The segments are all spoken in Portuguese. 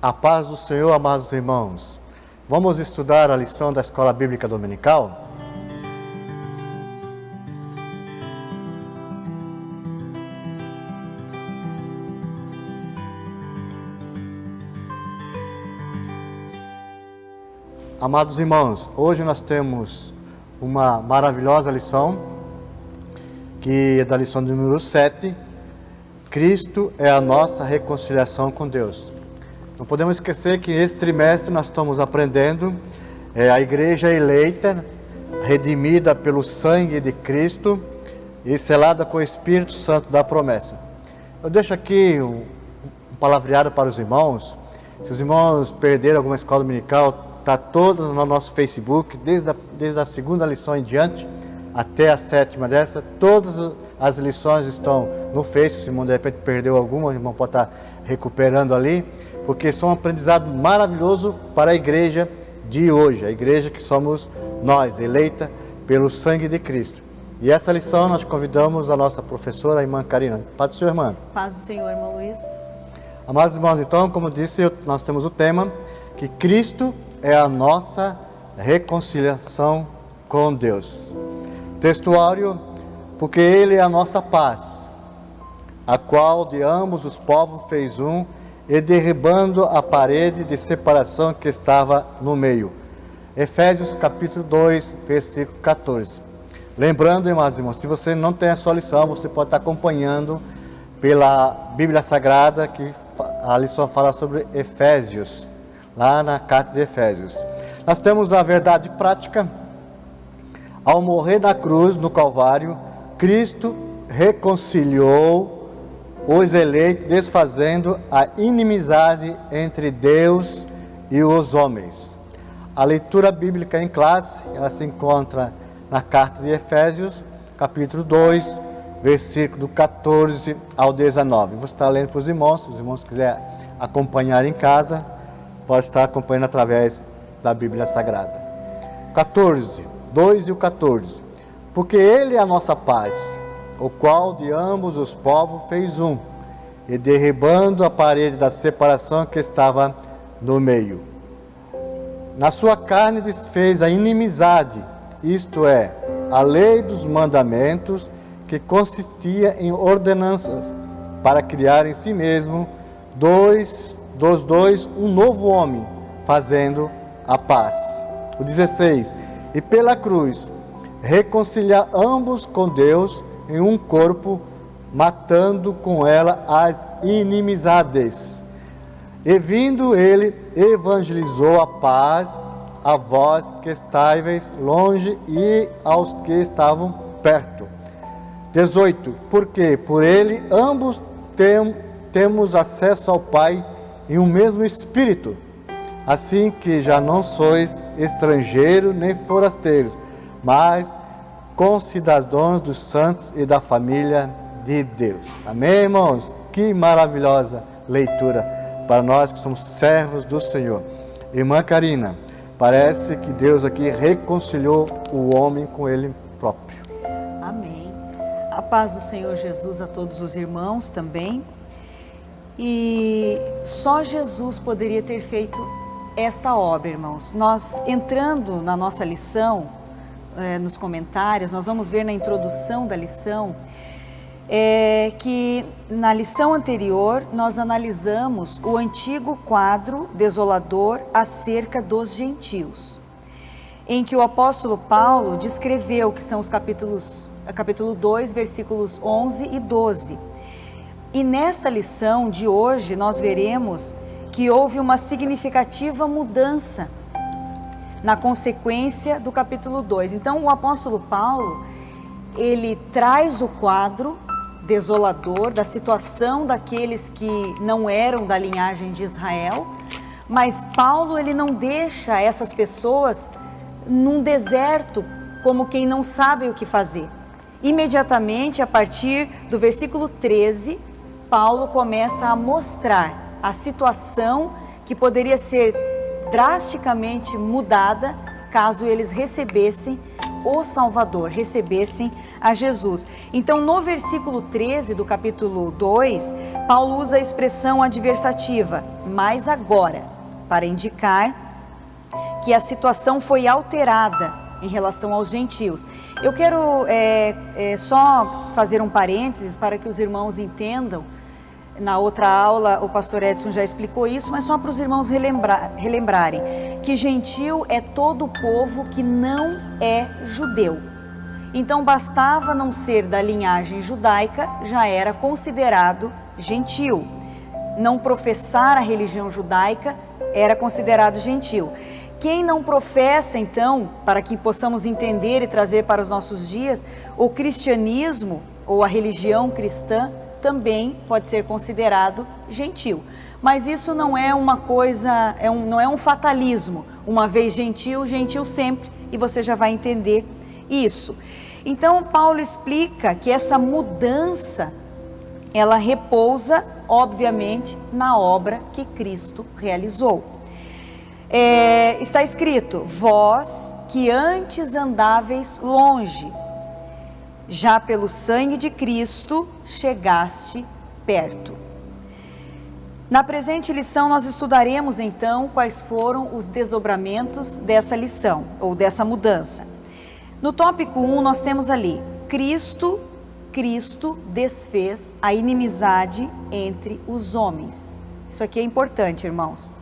A paz do Senhor, amados irmãos. Vamos estudar a lição da Escola Bíblica Dominical? Amados irmãos, hoje nós temos uma maravilhosa lição, que é da lição número 7. Cristo é a nossa reconciliação com Deus. Não podemos esquecer que esse trimestre nós estamos aprendendo a igreja eleita, redimida pelo sangue de Cristo e selada com o Espírito Santo da promessa. Eu deixo aqui um palavreado para os irmãos. Se os irmãos perderam alguma escola dominical, está toda no nosso Facebook, desde a segunda lição em diante até a sétima dessa. Todas as lições estão no Face. Se o irmão de repente perdeu alguma, o irmão pode estar recuperando ali, porque são um aprendizado maravilhoso para a igreja de hoje, a igreja que somos nós, eleita pelo sangue de Cristo. E essa lição nós convidamos a nossa professora, a irmã Karina. Paz do Senhor, irmã. Paz do Senhor, irmão Luiz. Amados irmãos, então, como disse, nós temos o tema que Cristo é a nossa reconciliação com Deus. Textuário: porque Ele é a nossa paz, a qual de ambos os povos fez um, e derribando a parede de separação que estava no meio. Efésios capítulo 2, versículo 14. Lembrando, amados irmãos, se você não tem a sua lição, você pode estar acompanhando pela Bíblia Sagrada, que a lição fala sobre Efésios, lá na carta de Efésios. Nós temos a verdade prática. Ao morrer na cruz, no Calvário, Cristo reconciliou os eleitos, desfazendo a inimizade entre Deus e os homens. A leitura bíblica em classe, ela se encontra na carta de Efésios, capítulo 2, versículo 14 ao 19. Vou estar lendo para os irmãos, se os irmãos quiserem acompanhar em casa, pode estar acompanhando através da Bíblia Sagrada. 14, 2 e o 14. Porque Ele é a nossa paz, o qual de ambos os povos fez um, e derribando a parede da separação que estava no meio. Na sua carne desfez a inimizade, isto é, a lei dos mandamentos, que consistia em ordenanças, para criar em si mesmo dos dois um novo homem, fazendo a paz. O 16. E pela cruz reconciliar ambos com Deus em um corpo, matando com ela as inimizades. E vindo ele, evangelizou a paz a vós que estáveis longe e aos que estavam perto. 18. Porque por ele ambos temos acesso ao Pai em um mesmo Espírito, assim que já não sois estrangeiros nem forasteiros, mas concidadãos dos santos e da família de Deus. Amém, irmãos? Que maravilhosa leitura para nós que somos servos do Senhor. Irmã Karina, parece que Deus aqui reconciliou o homem com Ele próprio. Amém. A paz do Senhor Jesus a todos os irmãos também. E só Jesus poderia ter feito esta obra, irmãos. Nós entrando na nossa lição, nos comentários, nós vamos ver na introdução da lição, que na lição anterior nós analisamos o antigo quadro desolador acerca dos gentios, em que o apóstolo Paulo descreveu que são os capítulo 2, versículos 11 e 12. E nesta lição de hoje nós veremos que houve uma significativa mudança na consequência do capítulo 2. Então o apóstolo Paulo, ele traz o quadro desolador da situação daqueles que não eram da linhagem de Israel, mas Paulo, ele não deixa essas pessoas num deserto como quem não sabe o que fazer. Imediatamente, a partir do versículo 13, Paulo começa a mostrar a situação que poderia ser drasticamente mudada caso eles recebessem o Salvador, recebessem a Jesus. Então, no versículo 13 do capítulo 2, Paulo usa a expressão adversativa, mas agora, para indicar que a situação foi alterada em relação aos gentios. Eu quero só fazer um parênteses para que os irmãos entendam. Na outra aula o pastor Edson já explicou isso, mas só para os irmãos relembrarem que gentio é todo povo que não é judeu. Então bastava não ser da linhagem judaica, já era considerado gentio. Não professar a religião judaica era considerado gentio. Quem não professa, então, para que possamos entender e trazer para os nossos dias, o cristianismo ou a religião cristã também pode ser considerado gentio. Mas isso não é uma coisa, não é um fatalismo. Uma vez gentio, gentio sempre, e você já vai entender isso. Então, Paulo explica que essa mudança, ela repousa, obviamente, na obra que Cristo realizou. Está escrito, vós que antes andáveis longe, já pelo sangue de Cristo chegaste perto. Na presente lição nós estudaremos então quais foram os desdobramentos dessa lição, ou dessa mudança. No tópico 1 nós temos ali, Cristo desfez a inimizade entre os homens. Isso aqui é importante, irmãos.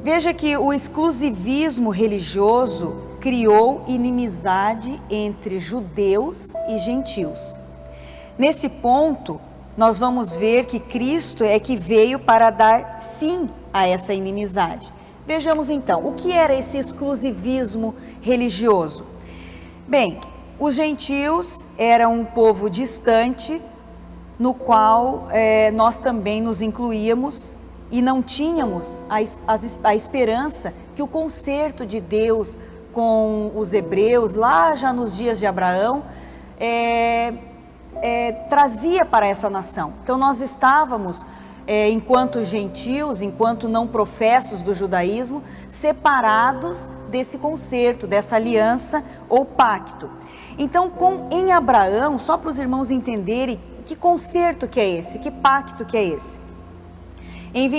Veja que o exclusivismo religioso criou inimizade entre judeus e gentios. Nesse ponto, nós vamos ver que Cristo é que veio para dar fim a essa inimizade. Vejamos então, o que era esse exclusivismo religioso? Bem, os gentios eram um povo distante, no qual nós também nos incluíamos, e não tínhamos a esperança que o concerto de Deus com os hebreus, lá já nos dias de Abraão, trazia para essa nação. Então nós estávamos, enquanto gentios, enquanto não professos do judaísmo, separados desse concerto, dessa aliança ou pacto. Então em Abraão, só para os irmãos entenderem que concerto que é esse, que pacto que é esse. Em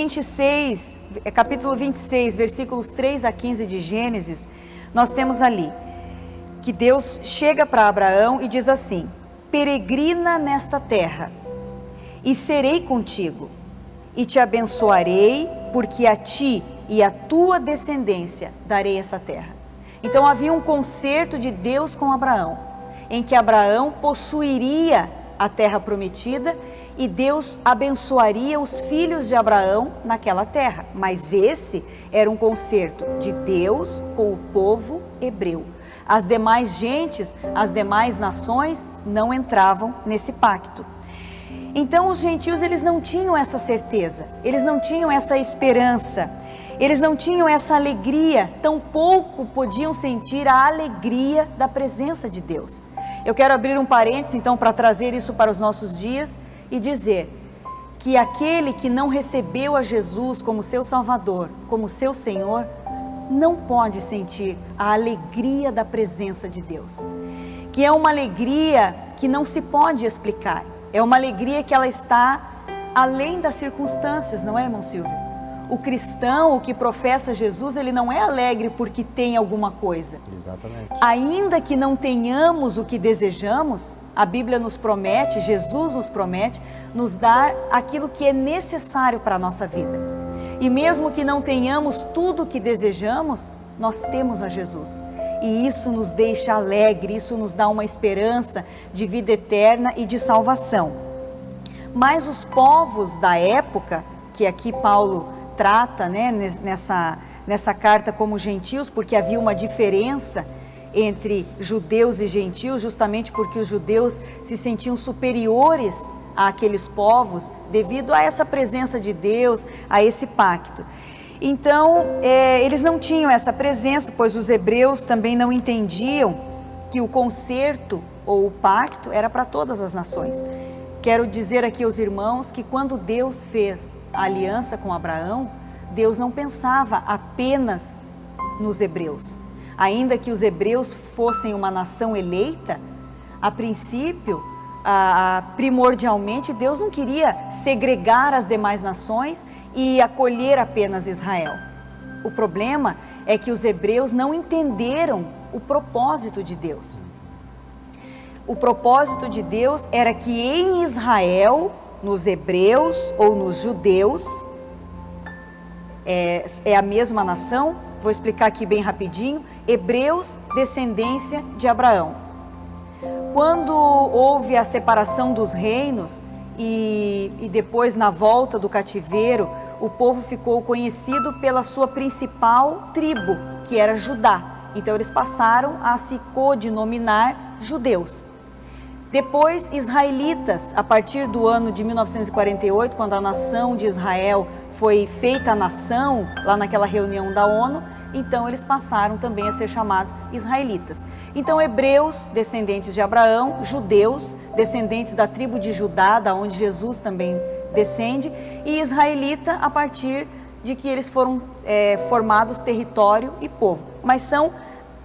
capítulo 26, versículos 3 a 15 de Gênesis, nós temos ali que Deus chega para Abraão e diz assim, peregrina nesta terra e serei contigo e te abençoarei porque a ti e a tua descendência darei essa terra. Então havia um concerto de Deus com Abraão, em que Abraão possuiria a terra prometida e Deus abençoaria os filhos de Abraão naquela terra. Mas esse era um concerto de Deus com o povo hebreu. As demais gentes, as demais nações não entravam nesse pacto. Então os gentios, eles não tinham essa certeza, eles não tinham essa esperança, eles não tinham essa alegria, tampouco podiam sentir a alegria da presença de Deus. Eu quero abrir um parênteses então para trazer isso para os nossos dias e dizer que aquele que não recebeu a Jesus como seu Salvador, como seu Senhor, não pode sentir a alegria da presença de Deus, que é uma alegria que não se pode explicar, é uma alegria que ela está além das circunstâncias, não é, irmão Silvio? O cristão, o que professa Jesus, ele não é alegre porque tem alguma coisa. Exatamente. Ainda que não tenhamos o que desejamos, a Bíblia nos promete, Jesus nos promete, nos dar aquilo que é necessário para a nossa vida. E mesmo que não tenhamos tudo o que desejamos, nós temos a Jesus. E isso nos deixa alegre, isso nos dá uma esperança de vida eterna e de salvação. Mas os povos da época, que aqui Paulo trata, né, nessa carta como gentios, porque havia uma diferença entre judeus e gentios, justamente porque os judeus se sentiam superiores àqueles povos, devido a essa presença de Deus, a esse pacto. Então, eles não tinham essa presença, pois os hebreus também não entendiam que o concerto ou o pacto era para todas as nações. Quero dizer aqui aos irmãos que quando Deus fez a aliança com Abraão, Deus não pensava apenas nos hebreus, Ainda que os hebreus fossem uma nação eleita, a princípio, primordialmente, Deus não queria segregar as demais nações e acolher apenas Israel. O problema é que os hebreus não entenderam o propósito de Deus. O propósito de Deus era que em Israel, nos hebreus ou nos judeus, é a mesma nação, vou explicar aqui bem rapidinho, hebreus, descendência de Abraão. Quando houve a separação dos reinos e depois na volta do cativeiro, o povo ficou conhecido pela sua principal tribo, que era Judá. Então eles passaram a se codinominar judeus. Depois, israelitas, a partir do ano de 1948, quando a nação de Israel foi feita a nação, lá naquela reunião da ONU, então eles passaram também a ser chamados israelitas. Então, hebreus, descendentes de Abraão, judeus, descendentes da tribo de Judá, da onde Jesus também descende, e israelita a partir de que eles foram formados território e povo. Mas são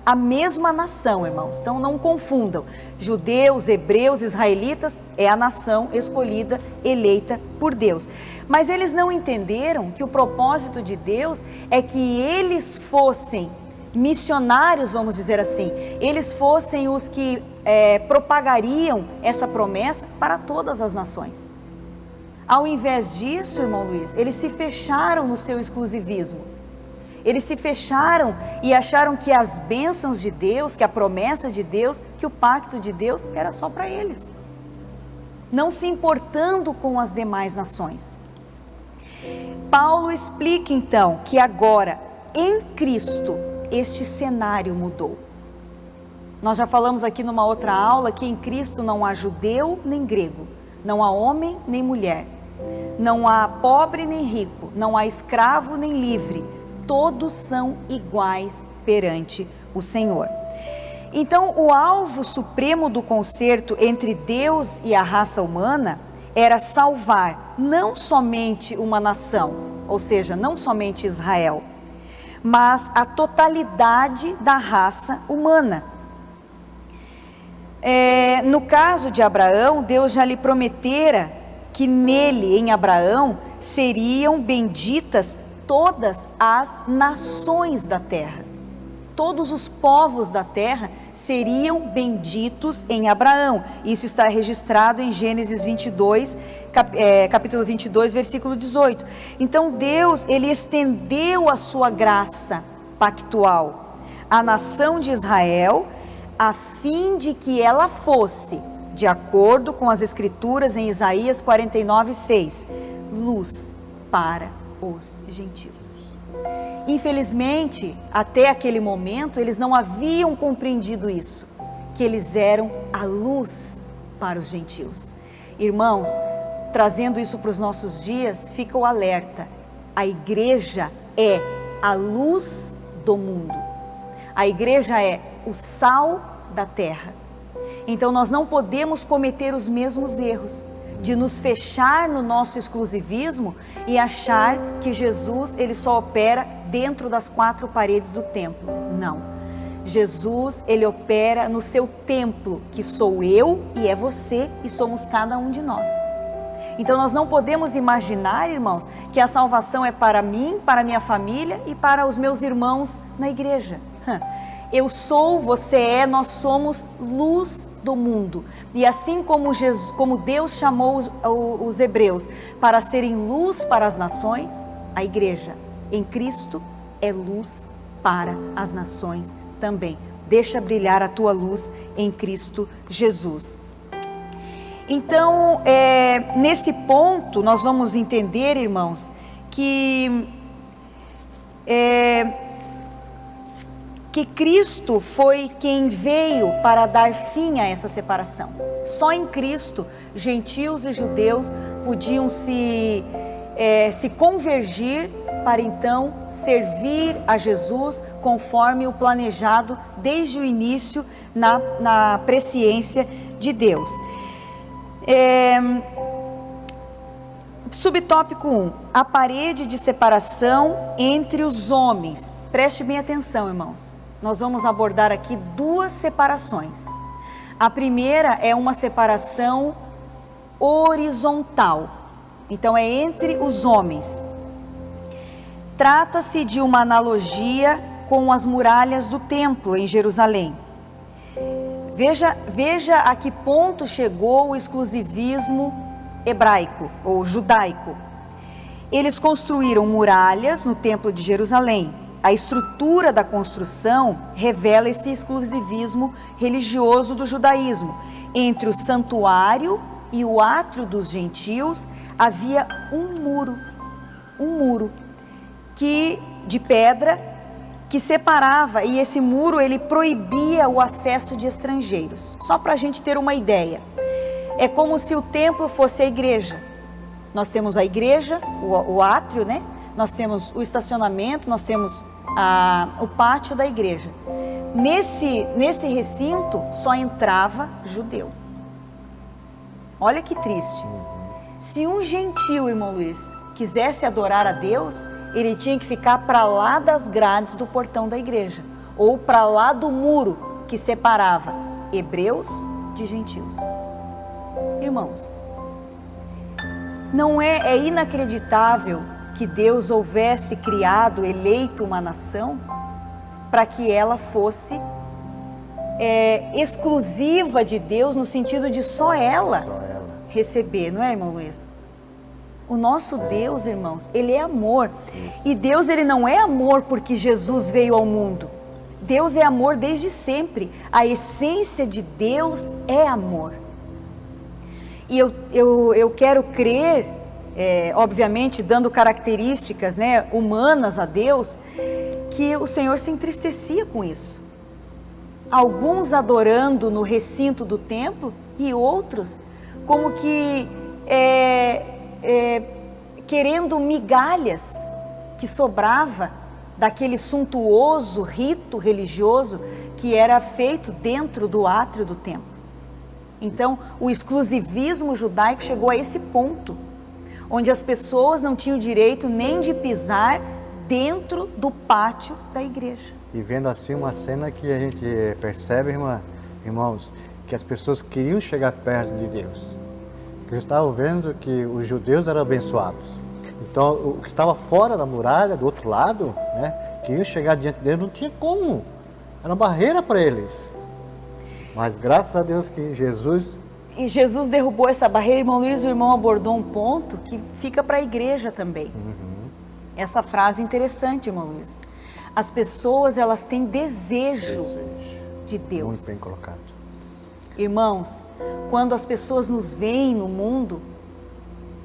a mesma nação, irmãos, então não confundam. Judeus, hebreus, israelitas é a nação escolhida, eleita por Deus. Mas eles não entenderam que o propósito de Deus é que eles fossem missionários, vamos dizer assim, eles fossem os que propagariam essa promessa para todas as nações. Ao invés disso, irmão Luiz, eles se fecharam no seu exclusivismo. Eles se fecharam e acharam que as bênçãos de Deus, que a promessa de Deus, que o pacto de Deus era só para eles, não se importando com as demais nações. Paulo explica então que agora, em Cristo, este cenário mudou. Nós já falamos aqui numa outra aula que em Cristo não há judeu nem grego, não há homem nem mulher, não há pobre nem rico, não há escravo nem livre, todos são iguais perante o Senhor. Então, o alvo supremo do concerto entre Deus e a raça humana era salvar não somente uma nação, ou seja, não somente Israel, mas a totalidade da raça humana. No caso de Abraão, Deus já lhe prometera que nele, em Abraão, seriam benditas todas as nações da terra. Todos os povos da terra seriam benditos em Abraão. Isso está registrado em Gênesis 22, capítulo 22, versículo 18. Então Deus, ele estendeu a sua graça pactual à nação de Israel, a fim de que ela fosse, de acordo com as escrituras em Isaías 49, 6, luz para os gentios. Infelizmente, até aquele momento, eles não haviam compreendido isso, que eles eram a luz para os gentios. Irmãos, trazendo isso para os nossos dias, fica o alerta: a igreja é a luz do mundo, a igreja é o sal da terra. Então nós não podemos cometer os mesmos erros de nos fechar no nosso exclusivismo e achar que Jesus, ele só opera dentro das quatro paredes do templo. Não. Jesus, ele opera no seu templo, que sou eu e é você e somos cada um de nós. Então nós não podemos imaginar, irmãos, que a salvação é para mim, para minha família e para os meus irmãos na igreja. Eu sou, você é, nós somos luz do mundo. E assim como Deus chamou os hebreus para serem luz para as nações, a igreja em Cristo é luz para as nações também. Deixa brilhar a tua luz em Cristo Jesus. Então, nesse ponto, nós vamos entender, irmãos, que Cristo foi quem veio para dar fim a essa separação. Só em Cristo, gentios e judeus podiam se convergir para então servir a Jesus conforme o planejado desde o início na presciência de Deus. Subtópico 1, a parede de separação entre os homens. Preste bem atenção, irmãos. nós vamos abordar aqui duas separações. A primeira é uma separação horizontal, então é entre os homens. Trata-se de uma analogia com as muralhas do templo em Jerusalém. Veja a que ponto chegou o exclusivismo hebraico ou judaico. Eles construíram muralhas no templo de Jerusalém. A estrutura da construção revela esse exclusivismo religioso do judaísmo. Entre o santuário e o átrio dos gentios havia um muro de pedra que separava, e esse muro ele proibia o acesso de estrangeiros. Só para a gente ter uma ideia, é como se o templo fosse a igreja. Nós temos a igreja, o átrio, né? Nós temos o estacionamento, nós temos o pátio da igreja. Nesse recinto só entrava judeu. Olha que triste. Se um gentio, irmão Luiz, quisesse adorar a Deus, ele tinha que ficar para lá das grades do portão da igreja, ou para lá do muro que separava hebreus de gentios. Irmãos, não é inacreditável que Deus houvesse criado, eleito uma nação para que ela fosse exclusiva de Deus, no sentido de só ela receber, não é, irmão Luiz? O nosso Deus, irmãos, Ele é amor. Isso. E Deus, Ele não é amor porque Jesus veio ao mundo. Deus é amor desde sempre. A essência de Deus é amor. E eu quero crer, obviamente, dando características, né, humanas a Deus, que o Senhor se entristecia com isso. Alguns adorando no recinto do templo e outros como que querendo migalhas que sobrava daquele suntuoso rito religioso que era feito dentro do átrio do templo. Então, o exclusivismo judaico chegou a esse ponto, onde as pessoas não tinham direito nem de pisar dentro do pátio da igreja. E vendo assim uma cena que a gente percebe, irmãos, que as pessoas queriam chegar perto de Deus. Porque eles estavam vendo que os judeus eram abençoados. Então, o que estava fora da muralha, do outro lado, né, queriam chegar diante deles, não tinha como. Era uma barreira para eles. Mas graças a Deus que Jesus... E Jesus derrubou essa barreira. Irmão Luiz, o irmão abordou um ponto que fica para a igreja também. Essa frase é interessante, irmão Luiz. As pessoas, elas têm desejo de Deus. Muito bem colocado. Irmãos, quando as pessoas nos veem no mundo,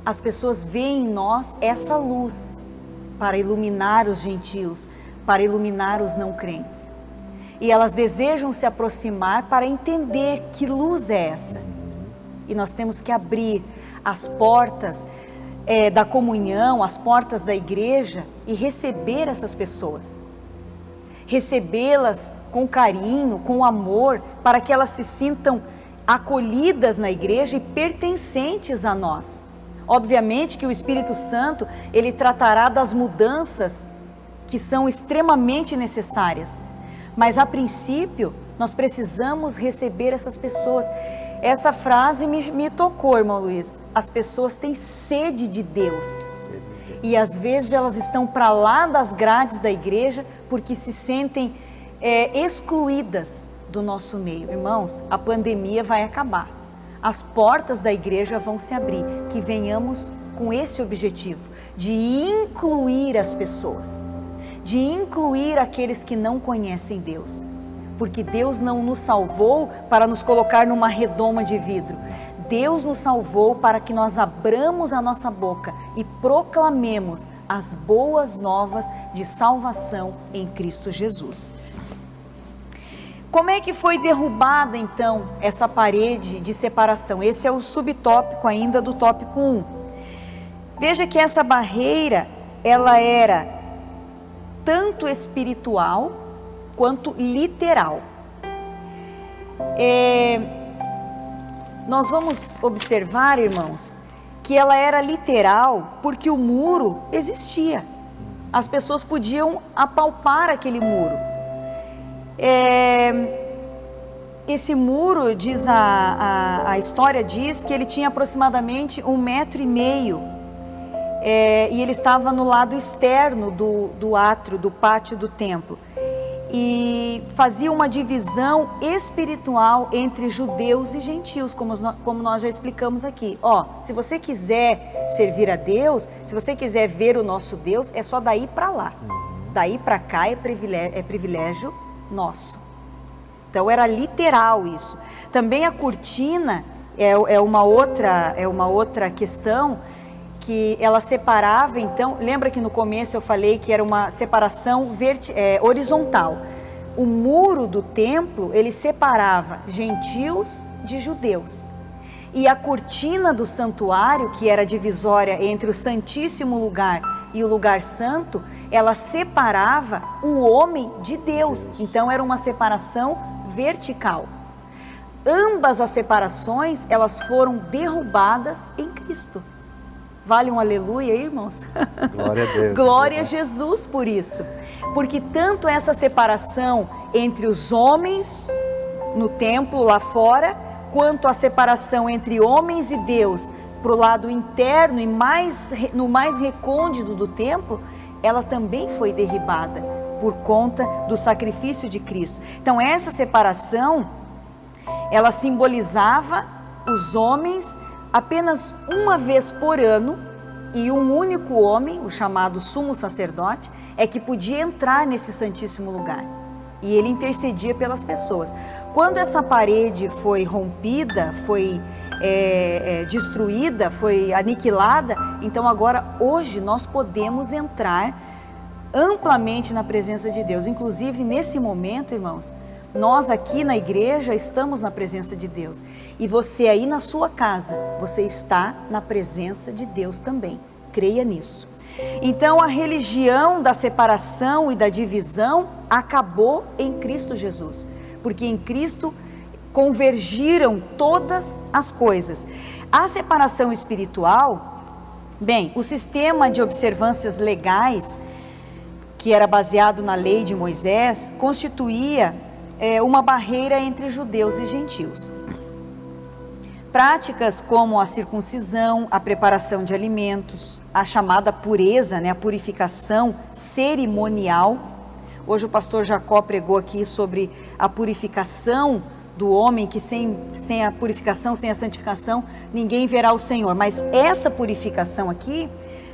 as pessoas veem em nós essa luz para iluminar os gentios, para iluminar os não crentes. E elas desejam se aproximar para entender que luz é essa. E nós temos que abrir as portas da comunhão, as portas da igreja e receber essas pessoas. Recebê-las com carinho, com amor, para que elas se sintam acolhidas na igreja e pertencentes a nós. Obviamente que o Espírito Santo, ele tratará das mudanças que são extremamente necessárias. Mas a princípio, nós precisamos receber essas pessoas. Essa frase me tocou, irmão Luiz. As pessoas têm sede de Deus. E às vezes elas estão para lá das grades da igreja porque se sentem excluídas do nosso meio. Irmãos, a pandemia vai acabar. As portas da igreja vão se abrir. Que venhamos com esse objetivo, de incluir as pessoas, de incluir aqueles que não conhecem Deus. Porque Deus não nos salvou para nos colocar numa redoma de vidro. Deus nos salvou para que nós abramos a nossa boca e proclamemos as boas novas de salvação em Cristo Jesus. Como é que foi derrubada então essa parede de separação? Esse é o subtópico ainda do tópico 1. Veja que essa barreira, ela era tanto espiritual quanto literal. Nós vamos observar, irmãos, que ela era literal porque o muro existia. As pessoas podiam apalpar aquele muro. Esse muro, diz a história diz que ele tinha aproximadamente 1,5 m, e ele estava no lado externo do átrio, do pátio do templo, e fazia uma divisão espiritual entre judeus e gentios, como nós já explicamos aqui. Se você quiser servir a Deus, se você quiser ver o nosso Deus, é só daí para lá, daí para cá é privilégio nosso. Então era literal isso. Também a cortina é uma outra questão, que ela separava. Então, lembra que no começo eu falei que era uma separação horizontal. O muro do templo, ele separava gentios de judeus. E a cortina do santuário, que era divisória entre o Santíssimo Lugar e o Lugar Santo, ela separava o homem de Deus. Então era uma separação vertical. Ambas as separações, elas foram derrubadas em Cristo. Vale um aleluia, irmãos? Glória a Deus. Glória a Jesus por isso. Porque tanto essa separação entre os homens no templo lá fora, quanto a separação entre homens e Deus para o lado interno e no mais recôndito do templo, ela também foi derribada por conta do sacrifício de Cristo. Então essa separação, ela simbolizava os homens apenas uma vez por ano, e um único homem, o chamado sumo sacerdote, é que podia entrar nesse santíssimo lugar. E ele intercedia pelas pessoas. Quando essa parede foi rompida, foi destruída, foi aniquilada, então agora, hoje, nós podemos entrar amplamente na presença de Deus. Inclusive, nesse momento, irmãos, nós aqui na igreja estamos na presença de Deus. E você aí na sua casa, você está na presença de Deus também. Creia nisso. Então, a religião da separação e da divisão acabou em Cristo Jesus. Porque em Cristo convergiram todas as coisas. A separação espiritual, bem, o sistema de observâncias legais, que era baseado na lei de Moisés, constituía uma barreira entre judeus e gentios. Práticas como a circuncisão, a preparação de alimentos, a chamada pureza, a purificação cerimonial. Hoje o pastor Jacó pregou aqui sobre a purificação do homem, que sem a purificação, sem a santificação, ninguém verá o Senhor. Mas essa purificação aqui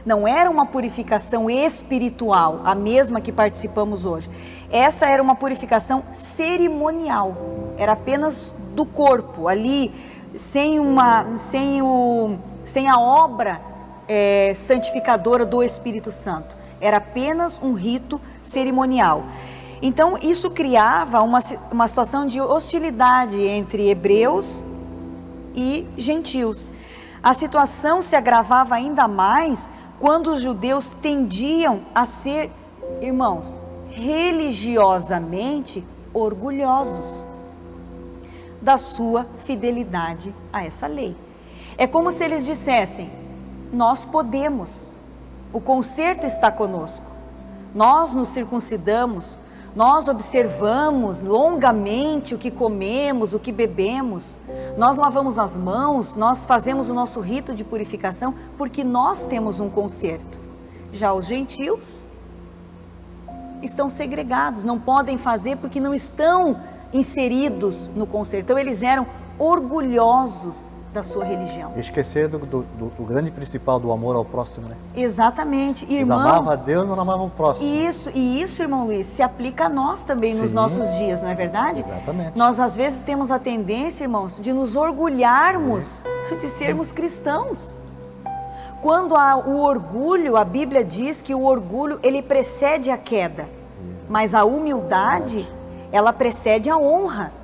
não era uma purificação espiritual, a mesma que participamos hoje. Essa era uma purificação cerimonial, era apenas do corpo, ali, sem a obra santificadora do Espírito Santo. Era apenas um rito cerimonial. Então, isso criava uma situação de hostilidade entre hebreus e gentios. A situação se agravava ainda mais quando os judeus tendiam a ser, irmãos, religiosamente orgulhosos da sua fidelidade a essa lei. É como se eles dissessem: nós podemos, o conserto está conosco, nós nos circuncidamos, nós observamos longamente o que comemos, o que bebemos, nós lavamos as mãos, nós fazemos o nosso rito de purificação, porque nós temos um conserto. Já os gentios estão segregados, não podem fazer porque não estão inseridos no conserto. Então eles eram orgulhosos da sua religião. Esquecer do grande principal, do amor ao próximo, né? Exatamente. Eles amavam a Deus, não amavam o próximo. Isso, irmão Luiz, se aplica a nós também. Sim, nos nossos dias, não é verdade? Exatamente. Nós às vezes temos a tendência, irmãos, de nos orgulharmos de sermos cristãos. Quando há o orgulho, a Bíblia diz que o orgulho, ele precede a queda, mas a humildade, ela precede a honra.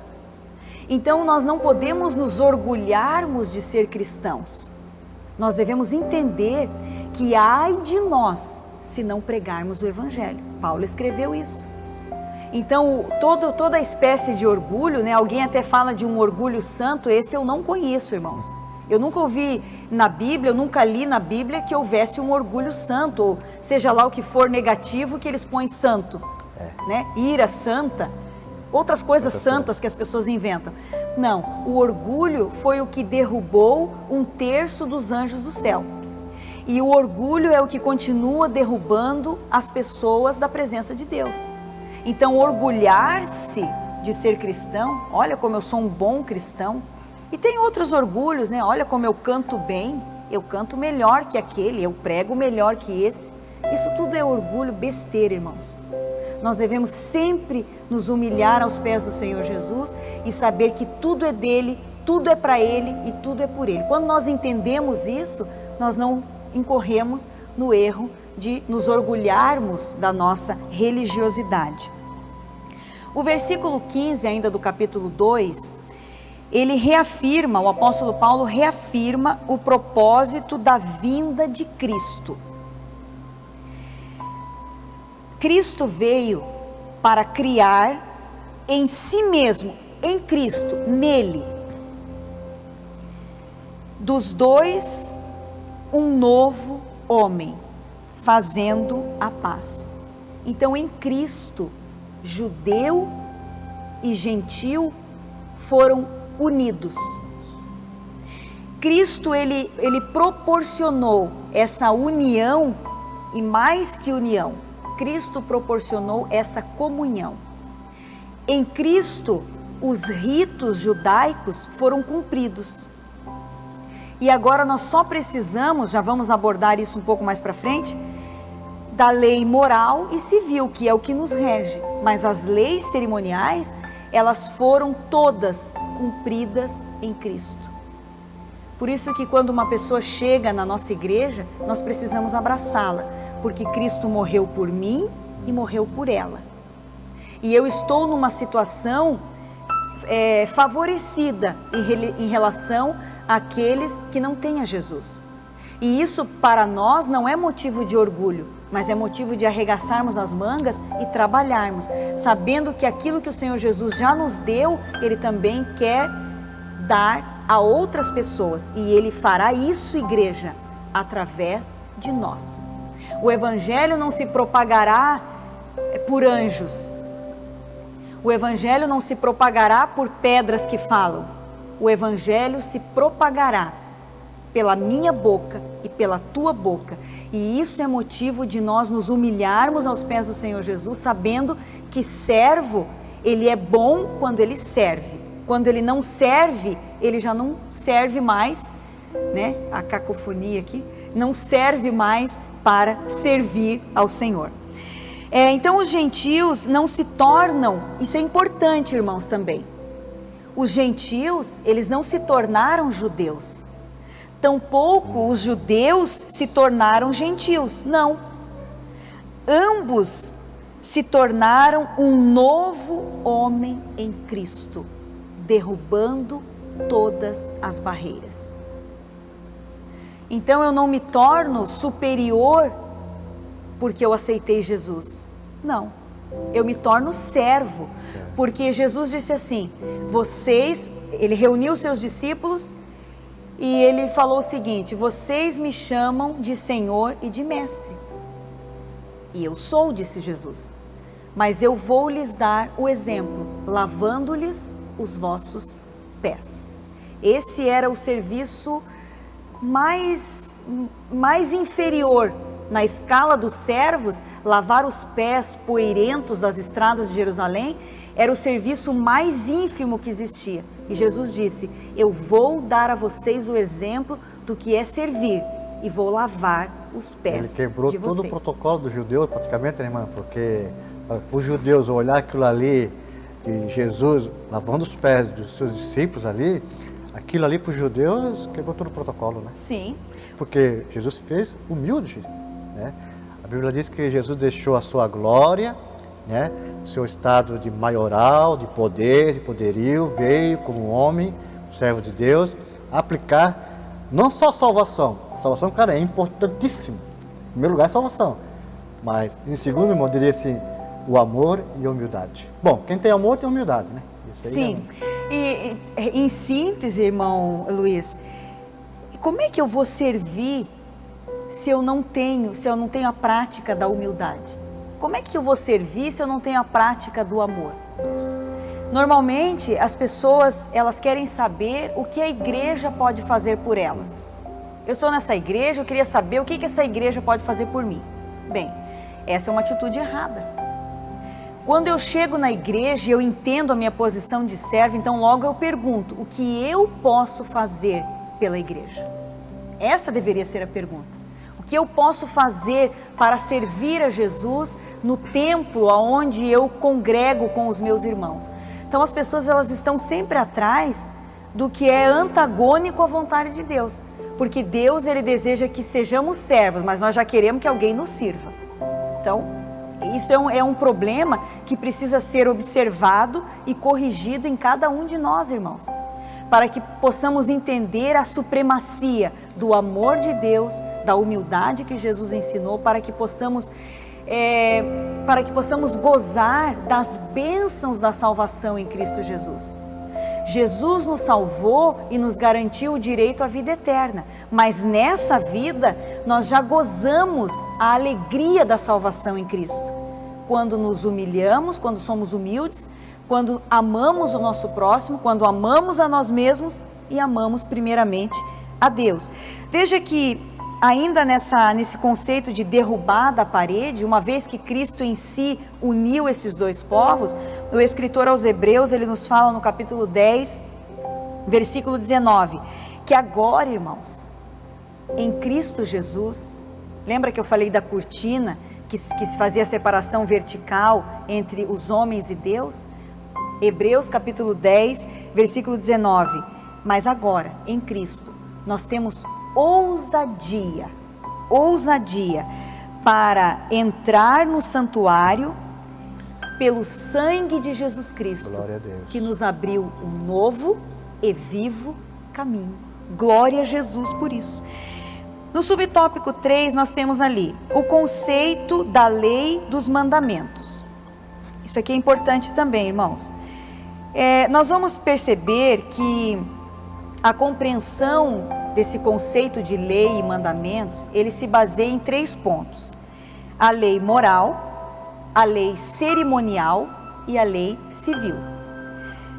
Então nós não podemos nos orgulharmos de ser cristãos. Nós devemos entender que ai de nós se não pregarmos o Evangelho. Paulo escreveu isso. Então toda espécie de orgulho, alguém até fala de um orgulho santo, esse eu não conheço, irmãos. Eu nunca ouvi na Bíblia, eu nunca li na Bíblia que houvesse um orgulho santo, ou seja lá o que for negativo que eles põem santo, ira santa. outras coisas santas que as pessoas inventam. Não, o orgulho foi o que derrubou 1/3 dos anjos do céu. E o orgulho é o que continua derrubando as pessoas da presença de Deus. Então, orgulhar-se de ser cristão, olha como eu sou um bom cristão. E tem outros orgulhos, né? Olha como eu canto bem, eu canto melhor que aquele, eu prego melhor que esse. Isso tudo é orgulho, besteira, irmãos. Nós devemos sempre nos humilhar aos pés do Senhor Jesus e saber que tudo é dele, tudo é para ele e tudo é por ele. Quando nós entendemos isso, nós não incorremos no erro de nos orgulharmos da nossa religiosidade. O versículo 15 ainda do capítulo 2, ele reafirma, o apóstolo Paulo reafirma o propósito da vinda de Cristo. Cristo veio para criar em si mesmo, em Cristo, nele, dos dois, um novo homem, fazendo a paz. Então, em Cristo, judeu e gentil foram unidos. Cristo, ele proporcionou essa união, e mais que união, Cristo proporcionou essa comunhão. Em Cristo, os ritos judaicos foram cumpridos. E agora nós só precisamos, já vamos abordar isso um pouco mais para frente, da lei moral e civil, que é o que nos rege. Mas as leis cerimoniais, elas foram todas cumpridas em Cristo. Por isso que quando uma pessoa chega na nossa igreja, nós precisamos abraçá-la, porque Cristo morreu por mim e morreu por ela. E eu estou numa situação favorecida em relação àqueles que não têm a Jesus. E isso para nós não é motivo de orgulho, mas é motivo de arregaçarmos as mangas e trabalharmos, sabendo que aquilo que o Senhor Jesus já nos deu, Ele também quer dar a outras pessoas, e Ele fará isso, igreja, através de nós. O Evangelho não se propagará por anjos, o Evangelho não se propagará por pedras que falam, o Evangelho se propagará pela minha boca e pela tua boca, e isso é motivo de nós nos humilharmos aos pés do Senhor Jesus, sabendo que servo, ele é bom quando ele serve. Quando ele não serve, ele já não serve mais, né? A cacofonia aqui, não serve mais para servir ao Senhor. Então os gentios não se tornam, isso é importante, irmãos, também. Os gentios, eles não se tornaram judeus. Tampouco os judeus se tornaram gentios, não. Ambos se tornaram um novo homem em Cristo, derrubando todas as barreiras. Então eu não me torno superior porque eu aceitei Jesus. Não, eu me torno servo, porque Jesus disse assim, ele reuniu seus discípulos e ele falou o seguinte, vocês me chamam de Senhor e de Mestre. E eu sou, disse Jesus, mas eu vou lhes dar o exemplo, lavando-lhes os vossos pés. Esse era o serviço mais inferior na escala dos servos. Lavar os pés poeirentos das estradas de Jerusalém era o serviço mais ínfimo que existia. E Jesus disse, eu vou dar a vocês o exemplo do que é servir e vou lavar os pés de vocês. Ele quebrou todo o protocolo do judeu, praticamente, né, irmã? Porque para os judeus olhar aquilo ali, que Jesus lavando os pés dos seus discípulos ali, aquilo ali para os judeus quebrou todo o protocolo, né? Sim. Porque Jesus fez humilde, né? A Bíblia diz que Jesus deixou a sua glória, né? O seu estado de maioral, de poder, de poderio, veio como homem, servo de Deus, aplicar não só a salvação, cara, é importantíssimo. Em primeiro lugar, a salvação. Mas, em segundo, irmão, eu diria assim, o amor e a humildade. Bom, quem tem amor tem humildade, né? Isso aí. Sim. E em síntese, irmão Luiz, como é que eu vou servir se eu não tenho a prática da humildade? Como é que eu vou servir se eu não tenho a prática do amor? Normalmente, as pessoas, elas querem saber o que a igreja pode fazer por elas. Eu estou nessa igreja, eu queria saber o que essa igreja pode fazer por mim. Bem, essa é uma atitude errada. Quando eu chego na igreja e eu entendo a minha posição de servo, então logo eu pergunto, o que eu posso fazer pela igreja? Essa deveria ser a pergunta. O que eu posso fazer para servir a Jesus no templo onde eu congrego com os meus irmãos? Então as pessoas, elas estão sempre atrás do que é antagônico à vontade de Deus. Porque Deus, ele deseja que sejamos servos, mas nós já queremos que alguém nos sirva. Então, isso é um problema que precisa ser observado e corrigido em cada um de nós, irmãos, para que possamos entender a supremacia do amor de Deus, da humildade que Jesus ensinou, para que possamos gozar das bênçãos da salvação em Cristo Jesus. Jesus nos salvou e nos garantiu o direito à vida eterna, mas nessa vida nós já gozamos a alegria da salvação em Cristo. Quando nos humilhamos, quando somos humildes, quando amamos o nosso próximo, quando amamos a nós mesmos e amamos primeiramente a Deus. Veja que ainda nesse conceito de derrubar da parede, uma vez que Cristo em si uniu esses dois povos, o escritor aos Hebreus, ele nos fala no capítulo 10, versículo 19, que agora, irmãos, em Cristo Jesus, lembra que eu falei da cortina, que se fazia a separação vertical entre os homens e Deus? Hebreus capítulo 10, versículo 19, mas agora, em Cristo, nós temos ousadia para entrar no santuário pelo sangue de Jesus Cristo, Glória a Deus, que nos abriu um novo e vivo caminho. Glória a Jesus por isso. No subtópico 3 nós temos ali o conceito da lei dos mandamentos. Isso aqui é importante também, irmãos. Nós vamos perceber que a compreensão desse conceito de lei e mandamentos, ele se baseia em 3 pontos: a lei moral, a lei cerimonial e a lei civil.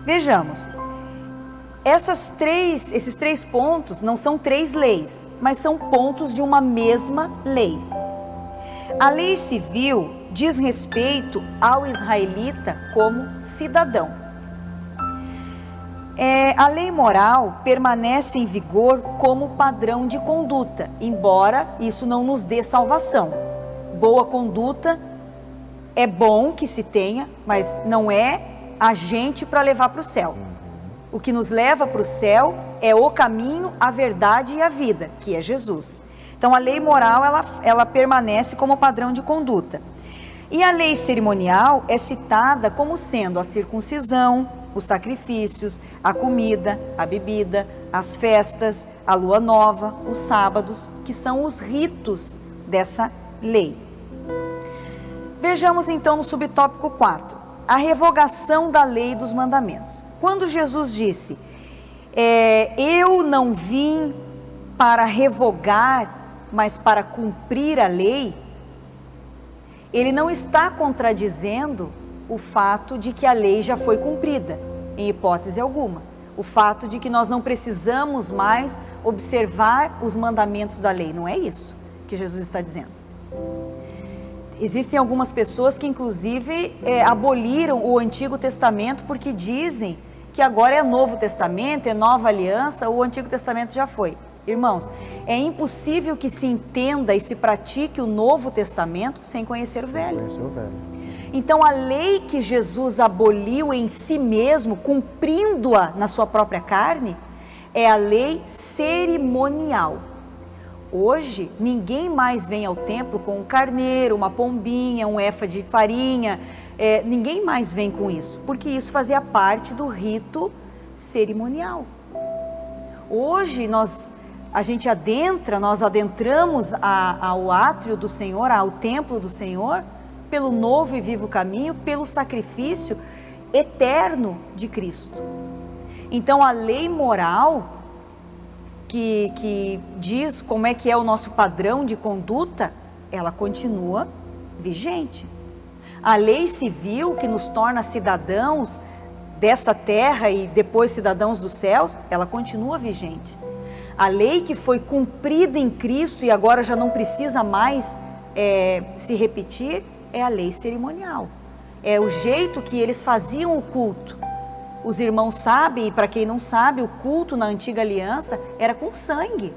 Vejamos, esses 3 pontos não são 3 leis, mas são pontos de uma mesma lei. A lei civil diz respeito ao israelita como cidadão. A lei moral permanece em vigor como padrão de conduta, embora isso não nos dê salvação. Boa conduta é bom que se tenha, mas não é agente para levar para o céu. O que nos leva para o céu é o caminho, a verdade e a vida, que é Jesus. Então a lei moral, ela permanece como padrão de conduta. E a lei cerimonial é citada como sendo a circuncisão, os sacrifícios, a comida, a bebida, as festas, a lua nova, os sábados, que são os ritos dessa lei. Vejamos então no subtópico 4, a revogação da lei dos mandamentos. Quando Jesus disse, eu não vim para revogar, mas para cumprir a lei, ele não está contradizendo o fato de que a lei já foi cumprida, em hipótese alguma. O fato de que nós não precisamos mais observar os mandamentos da lei, não é isso que Jesus está dizendo. Existem algumas pessoas que inclusive aboliram o Antigo Testamento porque dizem que agora é Novo Testamento, é Nova Aliança, o Antigo Testamento já foi. Irmãos, é impossível que se entenda e se pratique o Novo Testamento sem conhecer o Velho. Então a lei que Jesus aboliu em si mesmo, cumprindo-a na sua própria carne, é a lei cerimonial. Hoje, ninguém mais vem ao templo com um carneiro, uma pombinha, um efa de farinha, ninguém mais vem com isso, porque isso fazia parte do rito cerimonial. Hoje nós adentramos ao átrio do Senhor, ao templo do Senhor, pelo novo e vivo caminho, pelo sacrifício eterno de Cristo. Então a lei moral, que diz como é que é o nosso padrão de conduta, ela continua vigente. A lei civil, que nos torna cidadãos dessa terra e depois cidadãos dos céus, ela continua vigente. A lei que foi cumprida em Cristo e agora já não precisa mais se repetir, é a lei cerimonial. É o jeito que eles faziam o culto. Os irmãos sabem, e para quem não sabe, o culto na antiga aliança era com sangue.